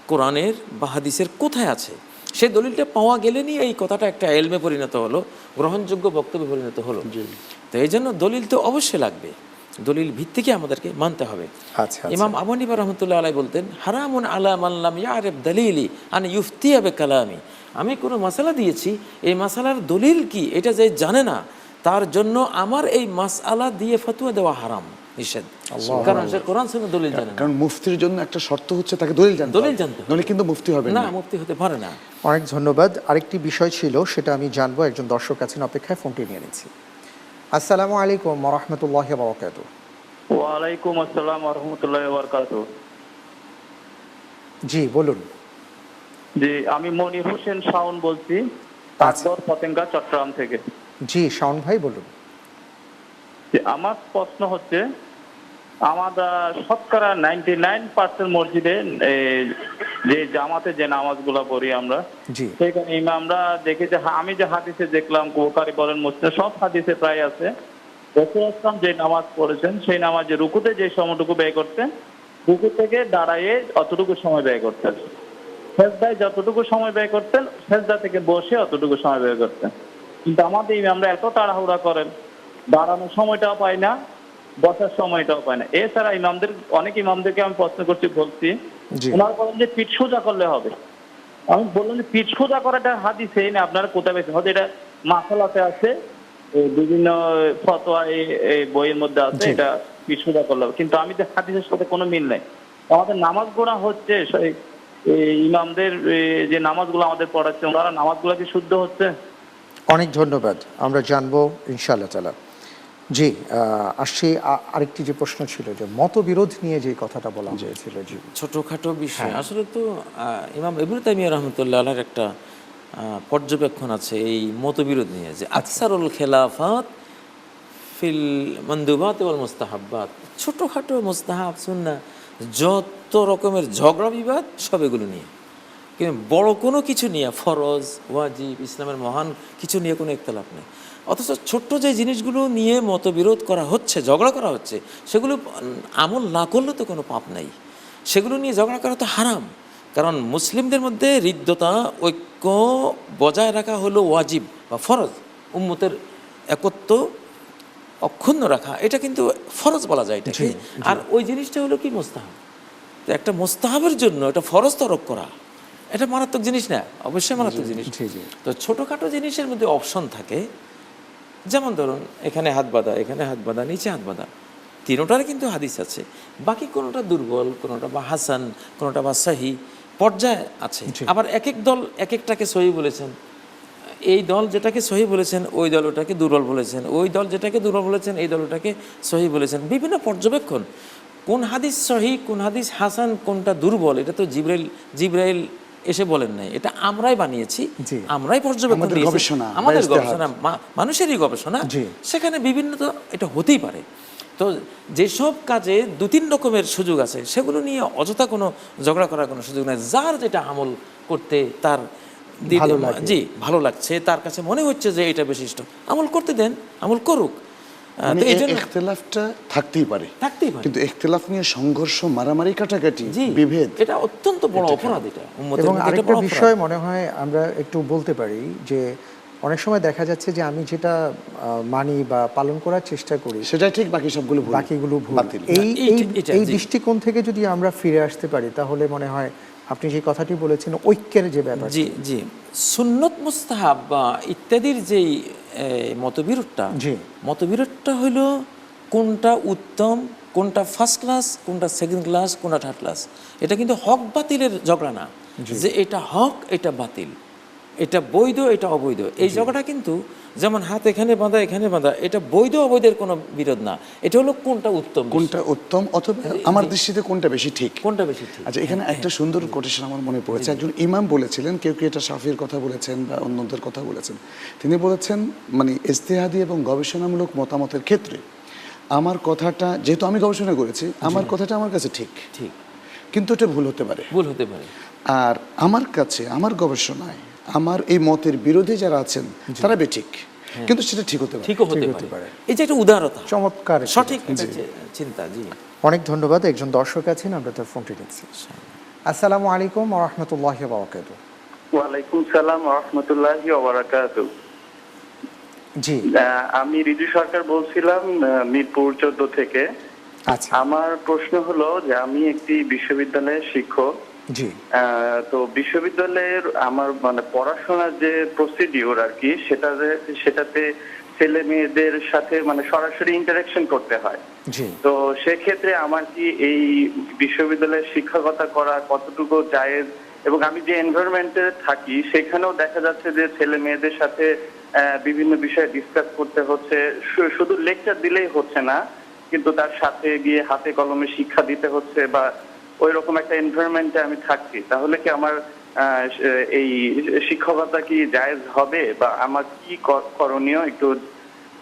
কোরআনের বা হাদিসের কোথায় আছে, সেই দলিলটা পাওয়া গেলে নিয়ে এই কথাটা একটা এলমে পরিণত হলো, গ্রহণযোগ্য বক্তব্যে পরিণত হলো। তো এই জন্য দলিল তো অবশ্যই লাগবে, দলিল ভিত্তিকে আমাদেরকে মানতে হবে। আচ্ছা, ইমাম আবু হানিফা রাহমাতুল্লাহ আলাইহি বলতেন, হারামুন আলা মান লাম ইয়ারিফ দালিলি আন ইফতিয়া বিকালামি। আমি কোনো মাসালা দিয়েছি, এই মাসালার দলিল কি এটা যে জানে না, তার জন্য আমার এই মাসআলা দিয়ে ফতোয়া দেওয়া হারাম, নিষেধ। কারণ সে কোরআন সুন্নাহ দলিল জানে না। কারণ মুফতির জন্য একটা শর্ত হচ্ছে তাকে দলিল জানতে হবে, নইলে কিন্তু মুফতি হবে না, না, মুফতি হতে পারে না। অনেক ধন্যবাদ। আরেকটি বিষয় ছিল, সেটা আমি জানবো, একজন দর্শক আছেন অপেক্ষায়, ফোনটি নিয়ে নিচ্ছি। আসসালামু আলাইকুম ওয়া রাহমাতুল্লাহি ওয়া বারাকাতুহু। ওয়ালাইকুম আসসালাম ওয়া রাহমাতুল্লাহি ওয়া বারাকাতুহু। জি বলুন। জি, আমি মনির হোসেন শাওন বলছি, তাকদর পতেঙ্গা, চট্টগ্রাম থেকে। জি শাওন ভাই বলুন। আমার প্রশ্ন হচ্ছে, আমাদের শতকরা 99% মসজিদে যে জামাতে যে নামাজগুলো পড়ি আমরা, সেখানে আমরা দেখি যে আমি যে হাদিসে দেখলাম, বুখারী বলেন, মুসলিম, সব হাদিসে প্রায় আছে রাসূল সাল্লাল্লাহু আলাইহি ওয়াসাল্লাম যে নামাজ পড়েছেন, সেই নামাজে রুকুতে যে সময়টুকু ব্যয় করতেন, রুকু থেকে দাঁড়ায়ে অতটুকু সময় ব্যয় করতেন, সেজদায় যতটুকু সময় ব্যয় করতেন, সেজদা থেকে বসে অতটুকু সময় ব্যয় করতেন। কিন্তু আমাদের ইমামরা এত তাড়াহুড়া করেন, দাঁড়ানোর সময়টাও পায় না, বসার সময়টাও পায় না। এছাড়া অনেক ইমামদেরকে আমি প্রশ্ন করছি, বলছি, ওনারা বলেন যে পিঠ সোজা করলে হবে, আমি বললাম যে পিঠ সোজা করাটা হাদিসে না আপনারা কোথায় পেয়েছেন? হয়তো এটা মাসালাতে আছে, বিভিন্ন ফতোয়া এই বইয়ের মধ্যে আছে এটা পিঠ সোজা করলাম, কিন্তু আমি তো হাদিসের সাথে কোনো মিল নাই। আমাদের নামাজ গোনা হচ্ছে, ইমামদের যে নামাজগুলো আমাদের পড়াচ্ছে ওনারা নামাজগুলো কি শুদ্ধ হচ্ছে? অনেক ধন্যবাদ, আমরা জানবো ইনশাআল্লাহ তাআলা। জি, আসছি আরেকটি যে প্রশ্ন ছিল যে মতবিরোধ নিয়ে যে কথাটা বলা হয়েছিল। জি, ছোটোখাটো বিষয় আসলে তো ইমাম ইবনে তাইমিয়া রাহমাতুল্লাহ আলাইহির একটা পর্যবেক্ষণ আছে এই মতবিরোধ নিয়ে, যে আকসারুল খেলাফাত ফিল মানদুবাত ওয়াল মুস্তাহাব্বাত, ছোটোখাটো মুস্তাহাব সুন্নাহ যত রকমের ঝগড়া বিবাদ সব এগুলো নিয়ে, কিন্তু বড় কোনো কিছু নিয়ে ফরজ ওয়াজিব ইসলামের মহান কিছু নিয়ে কোনো ইখতিলাফ নেই। অথচ ছোট্ট যে জিনিসগুলো নিয়ে মতবিরোধ করা হচ্ছে, ঝগড়া করা হচ্ছে, সেগুলো আমল না করলে তো কোনো পাপ নাই, সেগুলো নিয়ে ঝগড়া করা তো হারাম। কারণ মুসলিমদের মধ্যে হৃদ্যতা ঐক্য বজায় রাখা হলো ওয়াজিব বা ফরজ, উম্মতের একত্ব অক্ষুণ্ণ রাখা এটা কিন্তু ফরজ বলা যায় এটাকে। আর ওই জিনিসটা হলো কি মুস্তাহাব। তো একটা মুস্তাহাবের জন্য এটা ফরজ তরক করা এটা মারাত্মক জিনিস না, অবশ্যই মারাত্মক জিনিস। তো ছোটোখাটো জিনিসের মধ্যে অপশন থাকে, যেমন ধরুন এখানে হাত বাঁধা, এখানে হাত বাঁধা, নিচে হাত বাঁধা, তিনোটার কিন্তু হাদিস আছে, বাকি কোনোটা দুর্বল, কোনোটা বা হাসান, কোনোটা বা সহি পর্যায়ে আছে। আবার এক এক দল এক একটাকে সহি বলেছেন, এই দল যেটাকে সহি বলেছেন ওই দল ওটাকে দুর্বল বলেছেন, ওই দল যেটাকে দুর্বল বলেছেন এই দল ওটাকে সহি বলেছেন। বিভিন্ন পর্যবেক্ষণ, কোন হাদিস সহি কোন হাদিস হাসান কোনটা দুর্বল এটা তো জিবরাইল এসে বলেন নাই, এটা আমরাই বানিয়েছি, আমরাই পর্যবেক্ষণ দিয়েছি, আমাদের গবেষণা, মানুষেরই গবেষণা। সেখানে বিভিন্ন তো এটা হতেই পারে। তো যেসব কাজে দু তিন রকমের সুযোগ আছে সেগুলো নিয়ে অযথা কোনো ঝগড়া করার কোনো সুযোগ নেই। যার যেটা আমল করতে তার ভালো লাগছে, তার কাছে মনে হচ্ছে যে এটা বিশিষ্ট, আমল করতে দেন, আমল করুক। ইখতিলাফটা থাকতেই পারে, কিন্তু ইখতিলাফ নিয়ে সংঘর্ষ, মারামারি, কাটাকাটি, বিভেদ এটা অত্যন্ত বড় অপরাধ। এটা এবং আরেকটা বিষয় মনে হয় আমরা একটু বলতে পারি যে অনেক সময় দেখা যাচ্ছে যে আমি যেটা মানি বা পালন করার চেষ্টা করি সেটাই ঠিক, বাকিগুলো ভুল। এই দৃষ্টিকোণ থেকে যদি আমরা ফিরে আসতে পারি তাহলে মনে হয় আপনি যে কথাটি বলেছেন ঐক্যের যে ব্যাপার, জি জি, সুন্নত মুস্তাহাব বা ইত্যাদির যেই মতবিরোধটা হলো কোনটা উত্তম, কোনটা ফার্স্ট ক্লাস, কোনটা সেকেন্ড ক্লাস, কোনটা থার্ড ক্লাস। এটা কিন্তু হক বাতিলের ঝগড়া না, যে এটা হক এটা বাতিল, এটা বৈধ এটা অবৈধ। এই ঝগড়া কিন্তু যেমন হাত এখানে বাঁধা এখানে বাঁধা, এটা বৈধ অবৈধের কোনো বিরোধ না, এটা হলো কোনটা উত্তম অথবা আমার দৃষ্টিতে কোনটা বেশি ঠিক। আচ্ছা, এখানে একটা সুন্দর কোটেশন আমার মনে পড়েছে। একজন ইমাম বলেছিলেন, কেউ এটা শাফির কথা বলেছেন বা অন্যদের কথা বলেছেন, তিনি বলেছেন মানে ইজতিহাদি এবং গবেষণামূলক মতামতের ক্ষেত্রে আমার কথাটা, যেহেতু আমি গবেষণা করেছি, আমার কথাটা আমার কাছে ঠিক, কিন্তু এটা ভুল হতে পারে। আর আমার কাছে, আমার গবেষণায়, আমার এই মতের বিরোধী যারা আছেন তারা বেঠিক, কিন্তু সেটা ঠিক হতে পারে। এই যে একটা উদারতা, চমৎকার সঠিক চিন্তা। জি, অনেক ধন্যবাদ। একজন দর্শক আছেন, আমরা তার ফোনটি নিচ্ছি। আসসালামু আলাইকুম ওয়া রাহমাতুল্লাহি ওয়া বারাকাতুহু। ওয়া আলাইকুম সালাম ওয়া রাহমাতুল্লাহি ওয়া বারাকাতুহু। জি, আমি রিজু সরকার বলছিলাম মিরপুর 14 থেকে। আচ্ছা, আমার প্রশ্ন হলো যে আমি একটি বিশ্ববিদ্যালয়ের শিক্ষক। জি, তো বিশ্ববিদ্যালয়ের আমার মানে পড়াশোনার যে প্রসিডিউর আর কি, সেটাতে ছেলে মেয়েদের সাথে মানে সরাসরি ইন্টারাকশন করতে হয়। তো সেক্ষেত্রে আমার কি এই বিশ্ববিদ্যালয়ের শিক্ষকতা করা কতটুকু জায়েজ, এবং আমি যে এনভায়রনমেন্টে থাকি সেখানেও দেখা যাচ্ছে যে ছেলে মেয়েদের সাথে বিভিন্ন বিষয়ে ডিসকাস করতে হচ্ছে, শুধু লেকচার দিলেই হচ্ছে না, কিন্তু তার সাথে গিয়ে হাতে কলমে শিক্ষা দিতে হচ্ছে, বা ওই রকম একটা এনভায়রনমেন্টে আমি থাকছি। তাহলে কি আমার এই শিক্ষকতা কি জায়েজ হবে, বা আমার কি করণীয় একটু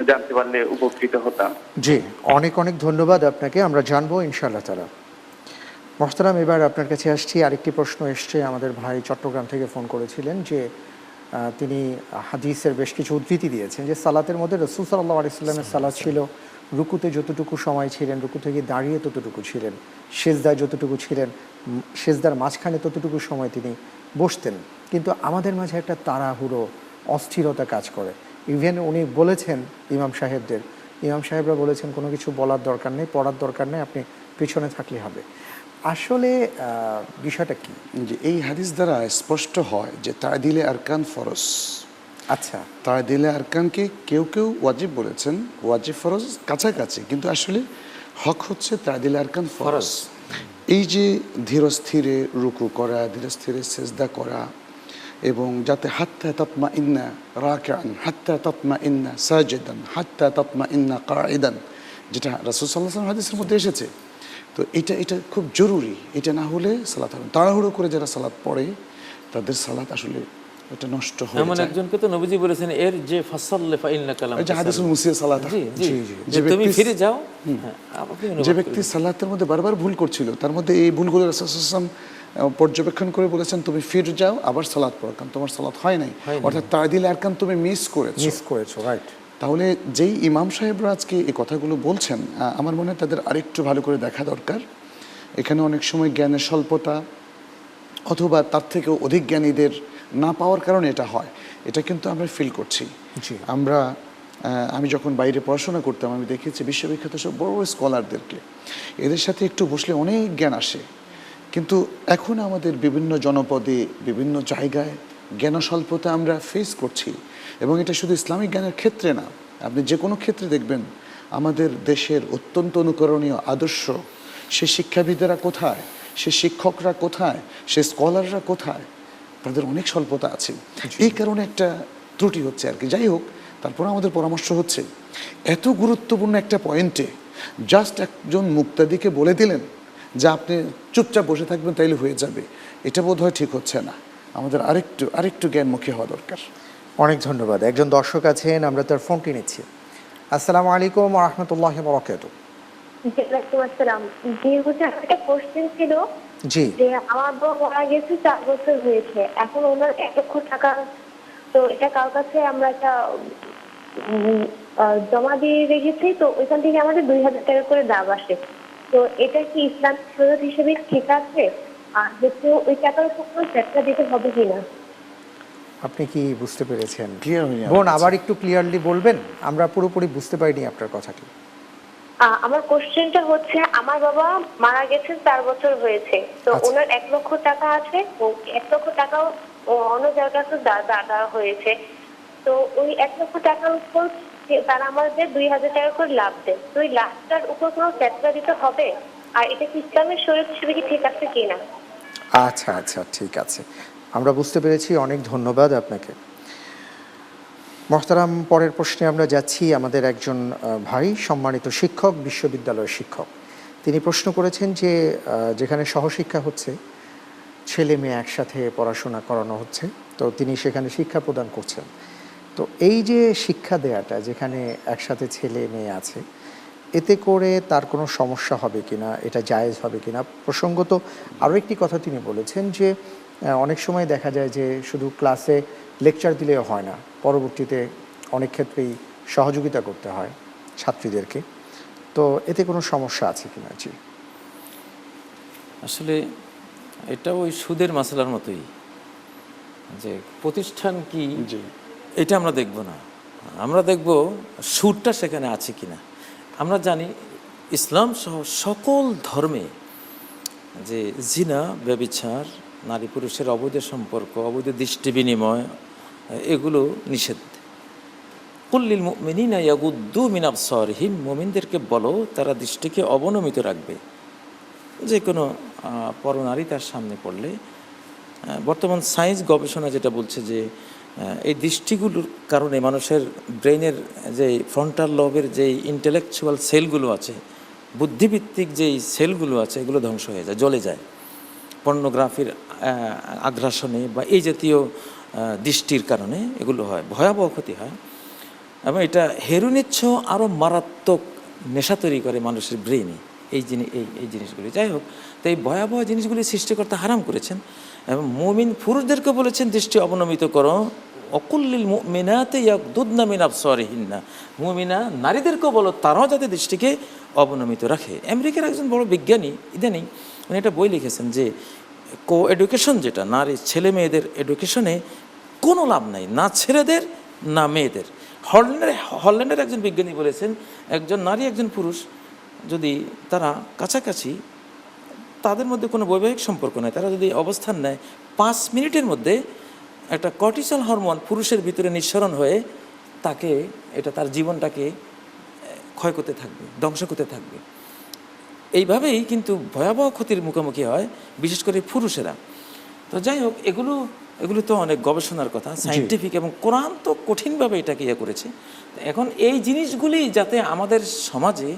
জানতে পারলে উপকৃত হতাম। জি, অনেক অনেক ধন্যবাদ আপনাকে, আমরা জানবো ইনশাআল্লাহ তাআলা। মোহতারাম, এবার আপনার কাছে আসছি। আরেকটি প্রশ্ন এসছে, আমাদের ভাই চট্টগ্রাম থেকে ফোন করেছিলেন যে তিনি হাদিসের বেশ কিছু উদ্ধৃতি দিয়েছেন যে সালাতের মধ্যে রাসূল সাল্লাল্লাহু আলাইহি ওয়াসাল্লামের সালাত ছিল, রুকুতে যতটুকু সময় ছিলেন, রুকু থেকে দাঁড়িয়ে ততটুকু ছিলেন, সেজদায় যতটুকু ছিলেন, সেজদার মাঝখানে ততটুকু সময় তিনি বসতেন, কিন্তু আমাদের মাঝে একটা তাড়াহুড়ো, অস্থিরতা কাজ করে। ইভেন উনি বলেছেন ইমাম সাহেবরা বলেছেন কোনো কিছু বলার দরকার নেই, পড়ার দরকার নেই, আপনি পিছনে থাকলে হবে। আসলে বিষয়টা কি? যে এই হাদিস দ্বারা স্পষ্ট হয় যে তা'দিলে আরকান ফরজ। আচ্ছা, তা'দিলে আরকানকে কেউ কেউ ওয়াজিব বলেছেন, ওয়াজিব ফরজ কাছাকাছি, কিন্তু আসলে হক হচ্ছে তা'দিলে আরকান ফরজ। এই যে ধীরস্থিরে রুকু করা, ধীরস্থিরে সেজদা করা, এবং যাতে হাত্তা তাতমা ইন্না রাকিআন, হাত্তা তাতমা ইন্না সাজিদান, হাত্তা তাতমা ইন্না কাঈদান, যেটা রাসূল সাল্লাল্লাহু আলাইহি ওয়াসাল্লাম হাদিসের মধ্যে এসেছে। তো এটা খুব জরুরি। এটা না হলে সালাত হবে, তাড়াহুড়ো করে যারা সালাত পড়ে তাদের সালাত আসলে এটা নষ্ট হয়ে যায়। এমন একজনকে তো নবীজি বলেছেন এর যে ফাসাল্লি ফা ইন্নাকা লাম, এই যে হাদিসুল মুসিয়া সালাত, জি জি, যে তুমি ফিরে যাও। যে ব্যক্তি সালাতের মধ্যে বারবার ভুল করছিল, তার মধ্যে এই ভুলগুলো রাসূল সাল্লাল্লাহু আলাইহি ওয়াসাল্লাম পর্যবেক্ষণ করে বলেছেন তুমি ফিরে যাও, আবার সালাত পড়ো, কারণ তোমার সালাত হয় নাই, অর্থাৎ তা'দিল আরকান তুমি মিস করেছো। রাইট। তাহলে যেই ইমাম সাহেবরা আজকে এই কথাগুলো বলছেন, আমার মনে হয় তাদের আরেকটু ভালো করে দেখা দরকার। এখানে অনেক সময় জ্ঞানের স্বল্পতা অথবা তার থেকেও অধিক জ্ঞানীদের না পাওয়ার কারণে এটা হয়, এটা কিন্তু আমরা ফিল করছি। আমি যখন বাইরে পড়াশোনা করতাম, আমি দেখেছি বিশ্ববিখ্যাত সব বড় বড় স্কলারদেরকে, এদের সাথে একটু বসলে অনেক জ্ঞান আসে। কিন্তু এখন আমাদের বিভিন্ন জনপদে, বিভিন্ন জায়গায় জ্ঞান স্বল্পতা আমরা ফেস করছি, এবং এটা শুধু ইসলামিক জ্ঞানের ক্ষেত্রে না, আপনি যে কোনো ক্ষেত্রে দেখবেন আমাদের দেশের অত্যন্ত অনুকরণীয় আদর্শ, সে শিক্ষাবিদেরা কোথায়, সে শিক্ষকরা কোথায়, সে স্কলাররা কোথায়, তাদের অনেক স্বল্পতা আছে। এই কারণে একটা ত্রুটি হচ্ছে আর কি। যাই হোক, তারপর আমাদের পরামর্শ হচ্ছে এত গুরুত্বপূর্ণ একটা পয়েন্টে জাস্ট একজন মুক্তাদিকে বলে দিলেন যে আপনি চুপচাপ বসে থাকবেন তাইলে হয়ে যাবে, এটা বোধ হয় ঠিক হচ্ছে না। আমাদের আরেকটু জ্ঞানমুখী হওয়া দরকার। অনেক ধন্যবাদ। একজন দর্শক আছেন, আমরা তার ফোনটি নিচ্ছি। আসসালামু আলাইকুম ওয়া রাহমাতুল্লাহি ওয়া বারাকাতুহু। একটা কোশ্চেন ছিল যে আমার বউ মারা গেছে 4 বছর হয়েছে, এখন ওনার 1 লক্ষ টাকা, তো এটা কার কাছে আমরা একটা জমা দিয়ে রেখেছি, তো ওইখান থেকে আমাদের 2000 টাকা করে দাম আসে, তো এটা কি ইসলামিক শরীয়ত হিসেবে ঠিক আছে? আর হচ্ছে ওই টাকার উপর কোনো ট্যাক্স দিতে হবে কিনা? আপনি কি বুঝতে পেরেছেন? বোন, আবার একটু ক্লিয়ারলি বলবেন, আমরা পুরোপুরি বুঝতে পারিনি আপনার কথাটি। আমার কোশ্চেনটা হচ্ছে, আমার বাবা মারা গেছেন 4 বছর হয়েছে, তো ওনার 1 লক্ষ টাকা আছে, ও 1 লক্ষ টাকাও অন্য জায়গায় দাদা হয়েছে, তো ওই 1 লক্ষ টাকার উপর তারা আমাদের 2000 টাকা করে লাভ দেয়, তো ওই লাভটার উপর কোনো ট্যাক্স দিতে হবে? আর এটা কি ইসলামের শরীয়ত হিসেবে কি ঠিক আছে কিনা? আচ্ছা আচ্ছা, ঠিক আছে, আমরা বুঝতে পেরেছি। অনেক ধন্যবাদ আপনাকে। মোহতারাম, পরের প্রশ্নে আমরা যাচ্ছি। আমাদের একজন ভাই, সম্মানিত শিক্ষক, বিশ্ববিদ্যালয়ের শিক্ষক, তিনি প্রশ্ন করেছেন যে যেখানে সহশিক্ষা হচ্ছে, ছেলে মেয়ে একসাথে পড়াশোনা করানো হচ্ছে, তো তিনি সেখানে শিক্ষা প্রদান করছেন। তো এই যে শিক্ষা দেওয়াটা, যেখানে একসাথে ছেলে মেয়ে আছে, এতে করে তার কোনো সমস্যা হবে কিনা, এটা জায়েজ হবে কিনা? প্রসঙ্গত আরও একটি কথা তিনি বলেছেন যে অনেক সময় দেখা যায় যে শুধু ক্লাসে লেকচার দিলেও হয় না, পরবর্তীতে অনেক ক্ষেত্রেই সহযোগিতা করতে হয় ছাত্রীদেরকে, তো এতে কোনো সমস্যা আছে কিনা? জি, আসলে এটা ওই সুদের মাসলার মতোই, যে প্রতিষ্ঠান কি এটা আমরা দেখব না, আমরা দেখব সুদটা সেখানে আছে কিনা। আমরা জানি ইসলাম সহ সকল ধর্মে যে জিনা, ব্যভিচার, নারী পুরুষের অবৈধ সম্পর্ক, অবৈধ দৃষ্টি বিনিময়, এগুলো নিষেধ। কুল্লিল মুমিনিনা ইয়াগুদ্দু মিন আবসারিহিম, মুমিনদেরকে বলো তারা দৃষ্টিকে অবনমিত রাখবে। যে কোনো পরনারী তার সামনে পড়লে, বর্তমান সায়েন্স গবেষণা যেটা বলছে যে এই দৃষ্টিগুলোর কারণে মানুষের ব্রেনের যে ফ্রন্টাল লবের যে ইন্টেলেকচুয়াল সেলগুলো আছে, বুদ্ধিভিত্তিক যেই সেলগুলো আছে, এগুলো ধ্বংস হয়ে যায়, জ্বলে যায় পর্নোগ্রাফির আগ্রাসনে বা এই জাতীয় দৃষ্টির কারণে এগুলো হয়, ভয়াবহ ক্ষতি হয়। এবং এটা হেরোইনের চেয়েও আরও মারাত্মক নেশা তৈরি করে মানুষের ব্রেনে এই জিনিসগুলি। যাই হোক, তো এই ভয়াবহ জিনিসগুলি সৃষ্টিকর্তা হারাম করেছেন, এবং মুমিন পুরুষদেরকে বলেছেন দৃষ্টি অবনমিত করো। অকুল্লিল মুমিনাতি ইয়াগদুদনা মিন আবসারিহিন্না, মুমিনা নারীদেরকেও বলো তারাও যাতে দৃষ্টিকে অবনমিত রাখে। আমেরিকার একজন বড় বিজ্ঞানী ইদানিং উনি একটা বই লিখেছেন যে কো এডুকেশন, যেটা নারী ছেলে মেয়েদের এডুকেশনে কোনো লাভ নাই, না ছেলেদের না মেয়েদের। হল্যান্ডের একজন বিজ্ঞানী বলেছেন একজন নারী একজন পুরুষ যদি তারা কাছাকাছি তাদের মধ্যে কোনো বৈবাহিক সম্পর্ক নেই, তারা যদি অবস্থান নেয় 5 মিনিটের মধ্যে একটা কর্টিসল হরমোন পুরুষের ভিতরে নিঃসরণ হয়ে তাকে তার জীবনটাকে ক্ষয় করতে থাকবে, ধ্বংস করতে থাকবে। এইভাবেই কিন্তু ভয়াবহ ক্ষতির মুখোমুখি হয় বিশেষ করে পুরুষেরা। তো যাই হোক, এগুলো তো অনেক গবেষণার কথা, সায়েন্টিফিক, এবং কোরআন তো কঠিনভাবে এটাকে করেছে। এখন এই জিনিসগুলি যাতে আমাদের সমাজে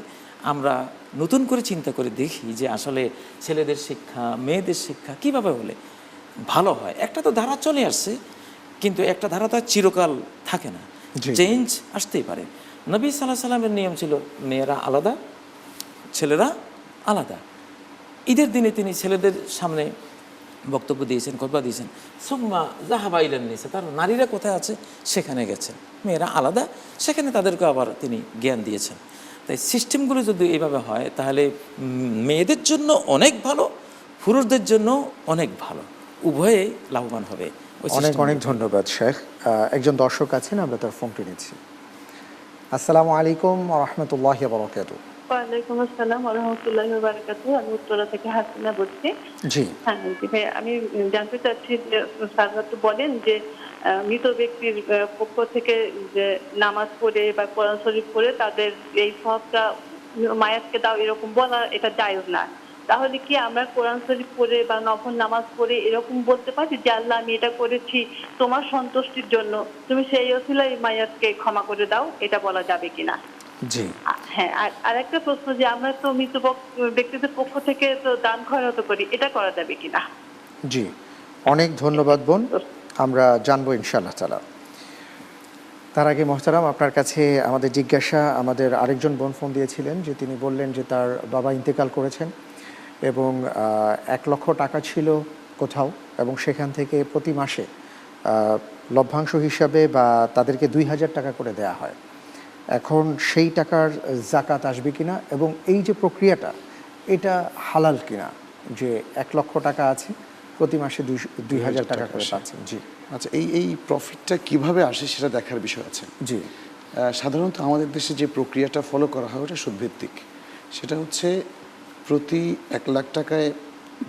আমরা নতুন করে চিন্তা করে দেখি যে আসলে ছেলেদের শিক্ষা, মেয়েদের শিক্ষা কিভাবে হলে ভালো হয়। একটা তো ধারা চলে আসছে, কিন্তু একটা ধারা তো চিরকাল থাকে না, চেঞ্জ আসতেই পারে। নবী সাল্লাল্লাহু আলাইহি সাল্লামের নিয়ম ছিল মেয়েরা আলাদা, ছেলেরা আলাদা। ঈদের দিনে তিনি ছেলেদের সামনে বক্তব্য দিয়েছেন, খুতবা দিয়েছেন, সুম্মা যাহাবা ইলান নিসা, তার নারীরা কোথায় আছে সেখানে গেছেন, মেয়েরা আলাদা, সেখানে তাদেরকে আবার তিনি জ্ঞান দিয়েছেন। তাই সিস্টেমগুলো যদি এইভাবে হয় তাহলে মেয়েদের জন্য অনেক ভালো, পুরুষদের জন্য অনেক ভালো, উভয়ে লাভবান হবে। অনেক অনেক ধন্যবাদ শেখ। একজন দর্শক আছেন, আমরা তার ফোনটি নিচ্ছি। আসসালামু আলাইকুম ওয়া রাহমাতুল্লাহি ওয়া বারাকাতুহু। ওয়ালাইকুম আসসালাম ওয়া রাহমাতুল্লাহি ওয়া বারাকাতুহু। আমি উত্তরা থেকে হাসিনা বলছি। জি হ্যাঁ জি ভাই, আমি জানতে চাচ্ছি যে স্যার তো বলেন যে মৃত ব্যক্তির পক্ষ থেকে যে নামাজ পড়ে বা কোরআন শরীফ পড়ে তাদের এই সওয়াবটা মায়াতকে দাও এরকম বলা এটা জায়েজ না। তাহলে কি আমরা কোরআন শরীফ পড়ে বা নফল নামাজ পড়ে এরকম বলতে পারি যে আল্লাহ আমি এটা করেছি তোমার সন্তুষ্টির জন্য, তুমি সেই ওসিলায় মায়াতকে ক্ষমা করে দাও, এটা বলা যাবে কিনা? জি হ্যাঁ, আর একটা প্রশ্ন যে আমরা তো মৃত ব্যক্তিদের পক্ষ থেকে তো দান খয়রাত করি, এটা করা যাবে কিনা? জি অনেক ধন্যবাদ বোন, আমরা জানবো ইনশাআল্লাহ তাআলা। তার আগে মোহতারাম, আপনার কাছে আমাদের জিজ্ঞাসা, আমাদের আরেকজন বোন ফোন দিয়েছিলেন যে তিনি বললেন যে তার বাবা ইন্তেকাল করেছেন এবং 1 লক্ষ টাকা ছিল কোথাও, এবং সেখান থেকে প্রতি মাসে লভ্যাংশ হিসাবে বা তাদেরকে 2000 টাকা করে দেয়া হয়। এখন সেই টাকার জাকাত আসবে কিনা, এবং এই যে প্রক্রিয়াটা এটা হালাল কিনা, যে 1 লক্ষ টাকা আছে প্রতি মাসে 2000 টাকা করে পাচ্ছেন। জি আচ্ছা, এই প্রফিটটা কিভাবে আসে সেটা দেখার বিষয় আছে। জি সাধারণত আমাদের দেশে যে প্রক্রিয়াটা ফলো করা হয় ওটা সুদভিত্তিক। সেটা হচ্ছে প্রতি 1 লাখ টাকায়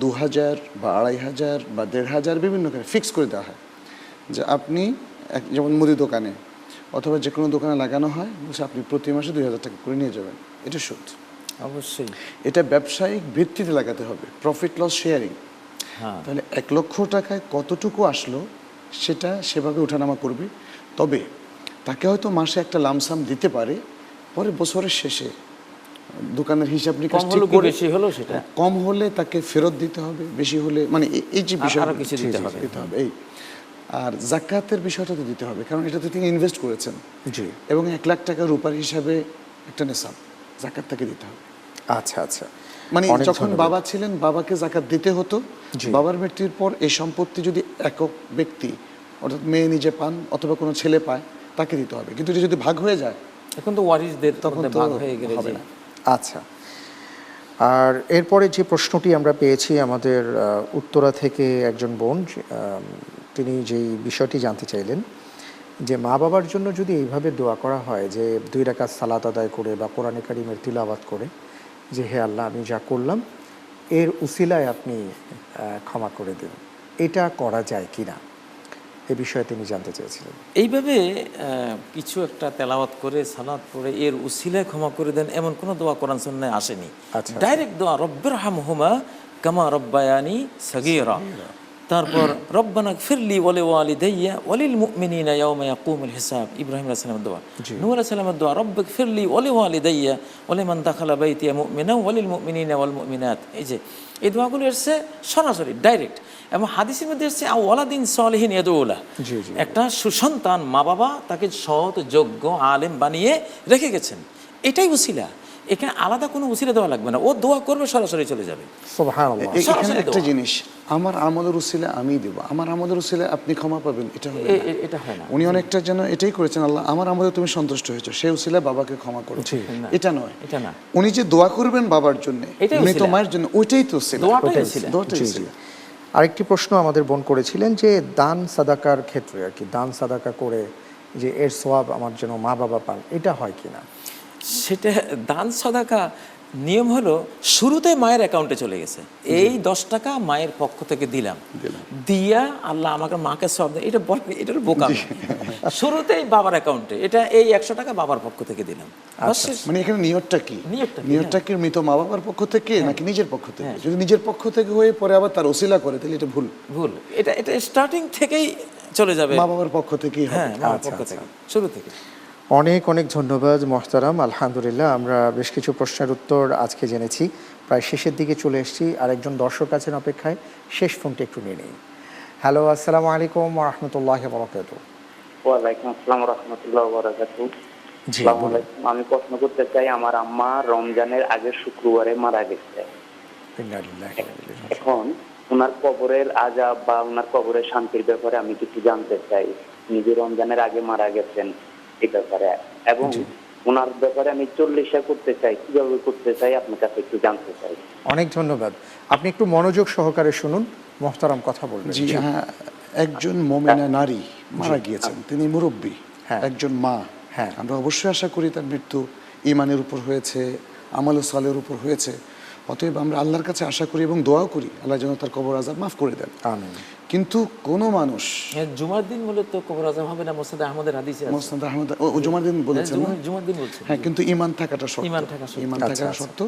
2000 বা 2500 বা 1500 বিভিন্ন ফিক্স করে দেওয়া হয় যে আপনি যেমন মুদি দোকানে অথবা যে কোনো দোকানে লাগানো হয়, বলছে আপনি প্রতি মাসে 2000 টাকা করে নিয়ে যাবেন, এটা সুদ। অবশ্যই এটা ব্যবসায়িক ভিত্তিতে লাগাতে হবে, প্রফিট লস শেয়ারিং। তাহলে 1 লক্ষ টাকায় কতটুকু আসলো সেটা সেভাবে ওঠানামা করবে। তবে তাকে হয়তো মাসে একটা লামসাম দিতে পারে, পরে বছরের শেষে দোকানের হিসাব নিকাশ ঠিক করে বেশি হলো সেটা কম হলে তাকে ফেরত দিতে হবে, বেশি হলে মানে এই যে বিষয় আরো কিছু দিতে হবে। এই আর যাকাতের বিষয়টা তো দিতে হবে, কারণ এটাতে তিনি ইনভেস্ট করেছেন। জি এবং 1 লাখ টাকা রূপার হিসাবে একটা নেশাব যাকাত তাকে দিতে হবে। আচ্ছা আচ্ছা, মানে যখন বাবা ছিলেন বাবাকে যাকাত দিতে হতো, বাবার মৃত্যুর পর এই সম্পত্তি যদি একক ব্যক্তি অর্থাৎ মেয়ে নিজে পান অথবা কোনো ছেলে পায় তাকে দিতে হবে, কিন্তু এটা যদি ভাগ হয়ে যায় এখন তো ওয়ারিসদের তখন ভাগ হয়ে গেলে হবে না। আচ্ছা, আর এরপরে যে প্রশ্নটি আমরা পেয়েছি আমাদের উত্তরা থেকে একজন বোন, তিনি যেই বিষয়টি জানতে চাইলেন যে মা বাবার জন্য যদি এইভাবে দোয়া করা হয় যে 2 রাকাত সালাত আদায় করে বা কোরআনে কারিমের তিলাওয়াত করে যে হে আল্লাহ আমি যা করলাম এর উসিলায় আপনি ক্ষমা করে দিন, এটা করা যায় কিনা, এই বিষয়ে তিনি জানতে চেয়েছিলেন। এইভাবে কিছু একটা তেলাওয়াত করে সালাত পড়ে এর উসিলায় ক্ষমা করে দেন এমন কোনো দোয়া কোরআন সুন্নাহয় আসেনি। ডাইরেক্ট দোয়া রব্বিরহামহুমা কামা রব্বায়ানি সাগীরা, তারপর রব্বানা গফিরলি ওয়া লিওয়ালিদাইয়া ওয়া লিল মুমিনিনা ইয়াওমা ইয়াকুমুল হিসাব, ইব্রাহিম আলাইহিস সালামের দোয়া। নূহ আলাইহিস সালামের দোয়া রব্বিগফিরলি ওয়া লিওয়ালিদাইয়া ওয়া লিমান দাখালা বাইতিয়া মুমিনান ওয়া লিল মুমিনিনা ওয়াল মুমিনাত। এই দোয়াগুলো এসেছে সরাসরি ডাইরেক্ট, এবং হাদিসের মধ্যে এসেছে ওয়ালাদিন সলিহিন ইয়াদউলা, একটা সুসন্তান মা বাবা তাকে সৎ যোগ্য আলেম বানিয়ে রেখে গেছেন, এটাই উসিলা। এখানে আলাদা কোনো উসিলা দেওয়া লাগবে না, ও দোয়া করবে সরাসরি চলে যাবে। সুবহানাল্লাহ। এখানে একটা জিনিস, আমার আমলের উসিলা আমি দেব, আমার আমলের উসিলা আপনি ক্ষমা পাবেন, এটা হবে না, এটা হয় না। উনি অনেকটা যেন এটাই করেছেন, আল্লাহ আমার আমলে তুমি সন্তুষ্ট হয়েছো, সেই উসিলা বাবাকে ক্ষমা করো, এটা নয়। এটা না, উনি যে দোয়া করবেন বাবার জন্য, মৃত মায়ের জন্য, ওইটাই তো উসিলা, দোয়াটাই উসিলা। আরেকটি প্রশ্ন আমাদের বোন করেছিলেন যে দান সাদাকার ক্ষেত্রে আর কি, দান সাদাকা করে যে এর সওয়াব আমার যেন মা বাবা পান, এটা হয় কিনা? সেটা দান সাদাকা নিয়ম হলো শুরুতে মায়ের অ্যাকাউন্টে চলে গেছে, এই 10 টাকা মায়ের পক্ষ থেকে দিলাম, দিয়া আল্লাহ আমাকে মাকে সব দেয়, এটা বল, এটা বোকামি। শুরুতেই বাবার অ্যাকাউন্টে, এটা এই 100 টাকা বাবার পক্ষ থেকে দিলাম। মানে এখানে নিয়তটা কি? নিয়তটা কি মৃত মা বাবার পক্ষ থেকে নাকি নিজের পক্ষ থেকে? যদি নিজের পক্ষ থেকে হয়ে পরে আবার তার ওসিলা করে তাহলে এটা ভুল। এটা স্টার্টিং থেকেই চলে যাবে মা বাবার পক্ষ থেকেই। হ্যাঁ, মার পক্ষ থেকে, শুরু থেকে। অনেক অনেক ধন্যবাদ মোহতারাম। আলহামদুলিল্লাহ, আমরা বেশ কিছু প্রশ্নের উত্তর আজকে জেনেছি, প্রায় শেষের দিকে চলে এসেছি। আরেকজন দর্শক আছেন অপেক্ষায়, শেষ ফোনটি একটু নিয়ে নিই। হ্যালো, আসসালামু আলাইকুম ওয়া রাহমাতুল্লাহি ওয়া বারাকাতুহু। ওয়ালাইকুম আসসালাম ওয়া রাহমাতুল্লাহি ওয়া বারাকাতুহু। আসসালামু আলাইকুম। আমি প্রশ্ন করতে চাই, আমার আম্মা রমজানের আগের শুক্রবারে মারা গেছে। এখন ওনার কবরের আযাব বা ওনার কবরের শান্তির ব্যাপারে আমি কিছু জানতে চাই। নিজে রমজানের আগে মারা গেছেন এই ব্যাপারে, এবং ওনার ব্যাপারে আমি 40 করতে চাই, কিভাবে করতে চাই আপনার কাছে একটু জানতে চাই। অনেক ধন্যবাদ। আপনি একটু মনোযোগ সহকারে শুনুন, মোহতারাম কথা বলবেন। জি হ্যাঁ, একজন মুমিনা নারী মারা গিয়েছেন, তিনি মুরব্বী, একজন মা। হ্যাঁ, আমরা অবশ্যই আশা করি তার মৃত্যু ঈমানের উপর হয়েছে, আমাল সালের উপর হয়েছে। অতএব আমরা আল্লাহর কাছে আশা করি এবং দোয়া করি আল্লাহ যেন তার কবর আযাব মাফ করে দেন। আমিন। কিন্তু কোন মানুষ জুমার দিন বলে তো কবর আযাব হবে না, মুসনাদ আহমদের হাদিসে আছে। মুসনাদ আহমদ ও জুমার দিন বলেছেন না? জুমার দিন বলছেন। হ্যাঁ, কিন্তু ঈমান থাকাটা শর্ত। ঈমান থাকাটা শর্ত।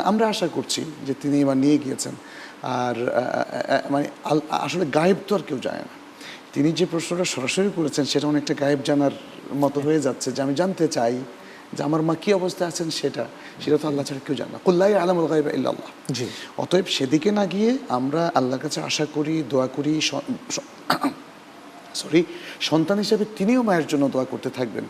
আমরা আশা করছি যে তিনি ঈমান নিয়ে গিয়েছেন। আর মানে আসলে গায়েব তো আর কেউ জানে না। তিনি যে প্রশ্নটা সরাসরি করেছেন সেটা অনেকটা গায়েব জানার মতো হয়ে যাচ্ছে, যে আমি জানতে চাই যে আমার মা কি অবস্থায় আছেন, সেটা তো আল্লাহ ছাড়া কেউ জানে না। কুল লা ইয়ালামুল গায়বা ইল্লাল্লাহ। জি, অতএব সেদিকে না গিয়ে আমরা আল্লাহর কাছে আশা করি, দোয়া করি। সন্তান হিসেবে তিনিও মায়ের জন্য দোয়া করতে থাকবেন।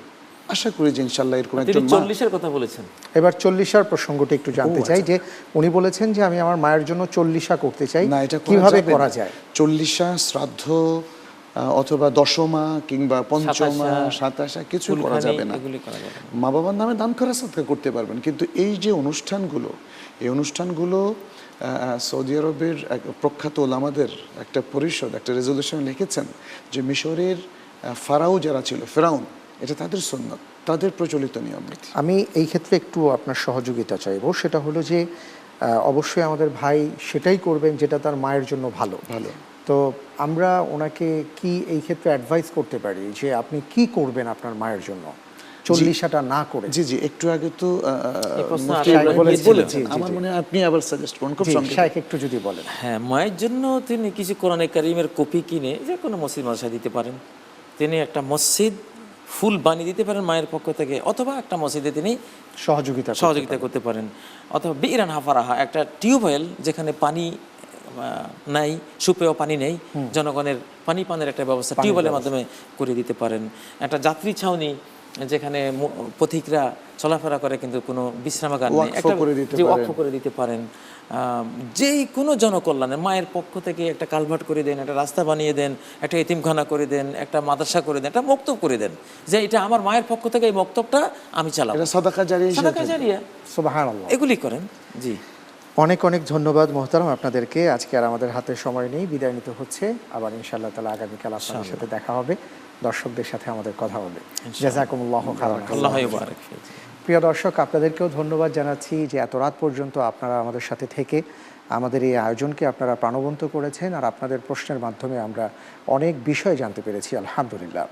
আশা করি যে ইনশাআল্লাহ এরকম একজন মা। 40 কথা বলেছেন। এবার 40 প্রসঙ্গটি একটু জানতে চাই, যে উনি বলেছেন যে আমি আমার মায়ের জন্য 40 করতে চাই, না এটা কিভাবে করা যায়? 40 শ্রাদ্ধ অথবা দশমা কিংবা পঞ্চমা, 27 কিছু করা যাবে না। মা বাবার নামে দান করা সাদকা করতে পারবেন, কিন্তু এই যে অনুষ্ঠানগুলো, এই অনুষ্ঠানগুলো সৌদি আরবের প্রখ্যাত ওলামাদের একটা পরিষদ একটা রেজলিউশন লিখেছেন যে মিশরের ফারাও যারা ছিল, ফেরাউন, এটা তাদের সুন্নাত, তাদের প্রচলিত নিয়ম নীতি। আমি এই ক্ষেত্রে একটু আপনার সহযোগিতা চাইবো। সেটা হলো যে অবশ্যই আমাদের ভাই সেটাই করবেন যেটা তার মায়ের জন্য ভালো। তো আমরা ওনাকে কি এই ক্ষেত্রে অ্যাডভাইস করতে পারি যে আপনি কি করবেন আপনার মায়ের জন্য 40টা না করে? জি জি, একটু আগে তো আমার মনে হয় আপনি আবার সাজেস্ট করুন, খুব সংক্ষেপে একটু যদি বলেন। হ্যাঁ, মায়ের জন্য তিনি কিছু কোরআনে কারিমের কপি কিনে যে কোনো মসজিদ মাদ্রাসায় দিতে পারেন। তিনি একটা মসজিদ ফুল বানিয়ে দিতে পারেন মায়ের পক্ষ থেকে, অথবা একটা মসজিদে তিনি সহযোগিতা করতে পারেন। অথবা বিরান হাফারাহা, একটা টিউবওয়েল যেখানে পানি নাই, সুপেয় পানি নেই, জনগণের পানি পানের একটা ব্যবস্থা টিউবওয়েলের মাধ্যমে করে দিতে পারেন। একটা যাত্রী ছাউনি যেখানে পথিকরা চলাফেরা করে কিন্তু কোনো বিশ্রামাগার নেই, একটা ওয়াকফ করে দিতে পারেন। যেই কোনো জনকল্যাণে মায়ের পক্ষ থেকে একটা কালভার্ট করে দেন, একটা রাস্তা বানিয়ে দেন, একটা এতিমখানা করে দেন, একটা মাদ্রাসা করে দেন, একটা মক্তব করে দেন, যে এটা আমার মায়ের পক্ষ থেকে এই মক্তবটা আমি চালাবো, সাদাকা জারিয়া। সুবহানাল্লাহ, এগুলি করেন। জি, অনেক অনেক ধন্যবাদ মোহতারাম আপনাদেরকে। আজকে আর আমাদের হাতে সময় নেই, বিদায় নিতে হচ্ছে। আবার ইনশাআল্লাহ তাআলা আগামীকাল আপনাদের সাথে দেখা হবে, দর্শকদের সাথে আমাদের কথা হবে। জাযাকুমুল্লাহু খাইরান। আল্লাহু বারাক ফিক। প্রিয় দর্শক, আপনাদেরকেও ধন্যবাদ জানাচ্ছি যে এত রাত পর্যন্ত আপনারা আমাদের সাথে থেকে আমাদের এই আয়োজনকে আপনারা প্রাণবন্ত করেছেন, আর আপনাদের প্রশ্নের মাধ্যমে আমরা অনেক বিষয় জানতে পেরেছি। আলহামদুলিল্লাহ,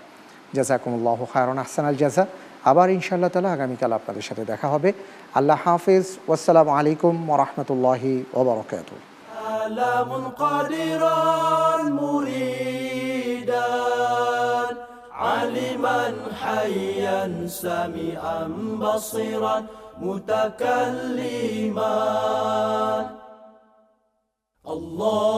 জাযাকুমুল্লাহু খাইরান, আহসানাল জাযা। আবার ইনশাআল্লাহ তাআলা আগামীকাল আপনাদের সাথে দেখা হবে। আল্লাহ হাফেজ, ওয়াসসালামু আলাইকুম ওয়া রাহমাতুল্লাহি ওয়া বারাকাতুহু। আলামুন কাদিরান মুরিদান আলিমান হাইয়ান সামিআন বাসিরান মুতাকাল্লিমান। আল্লাহ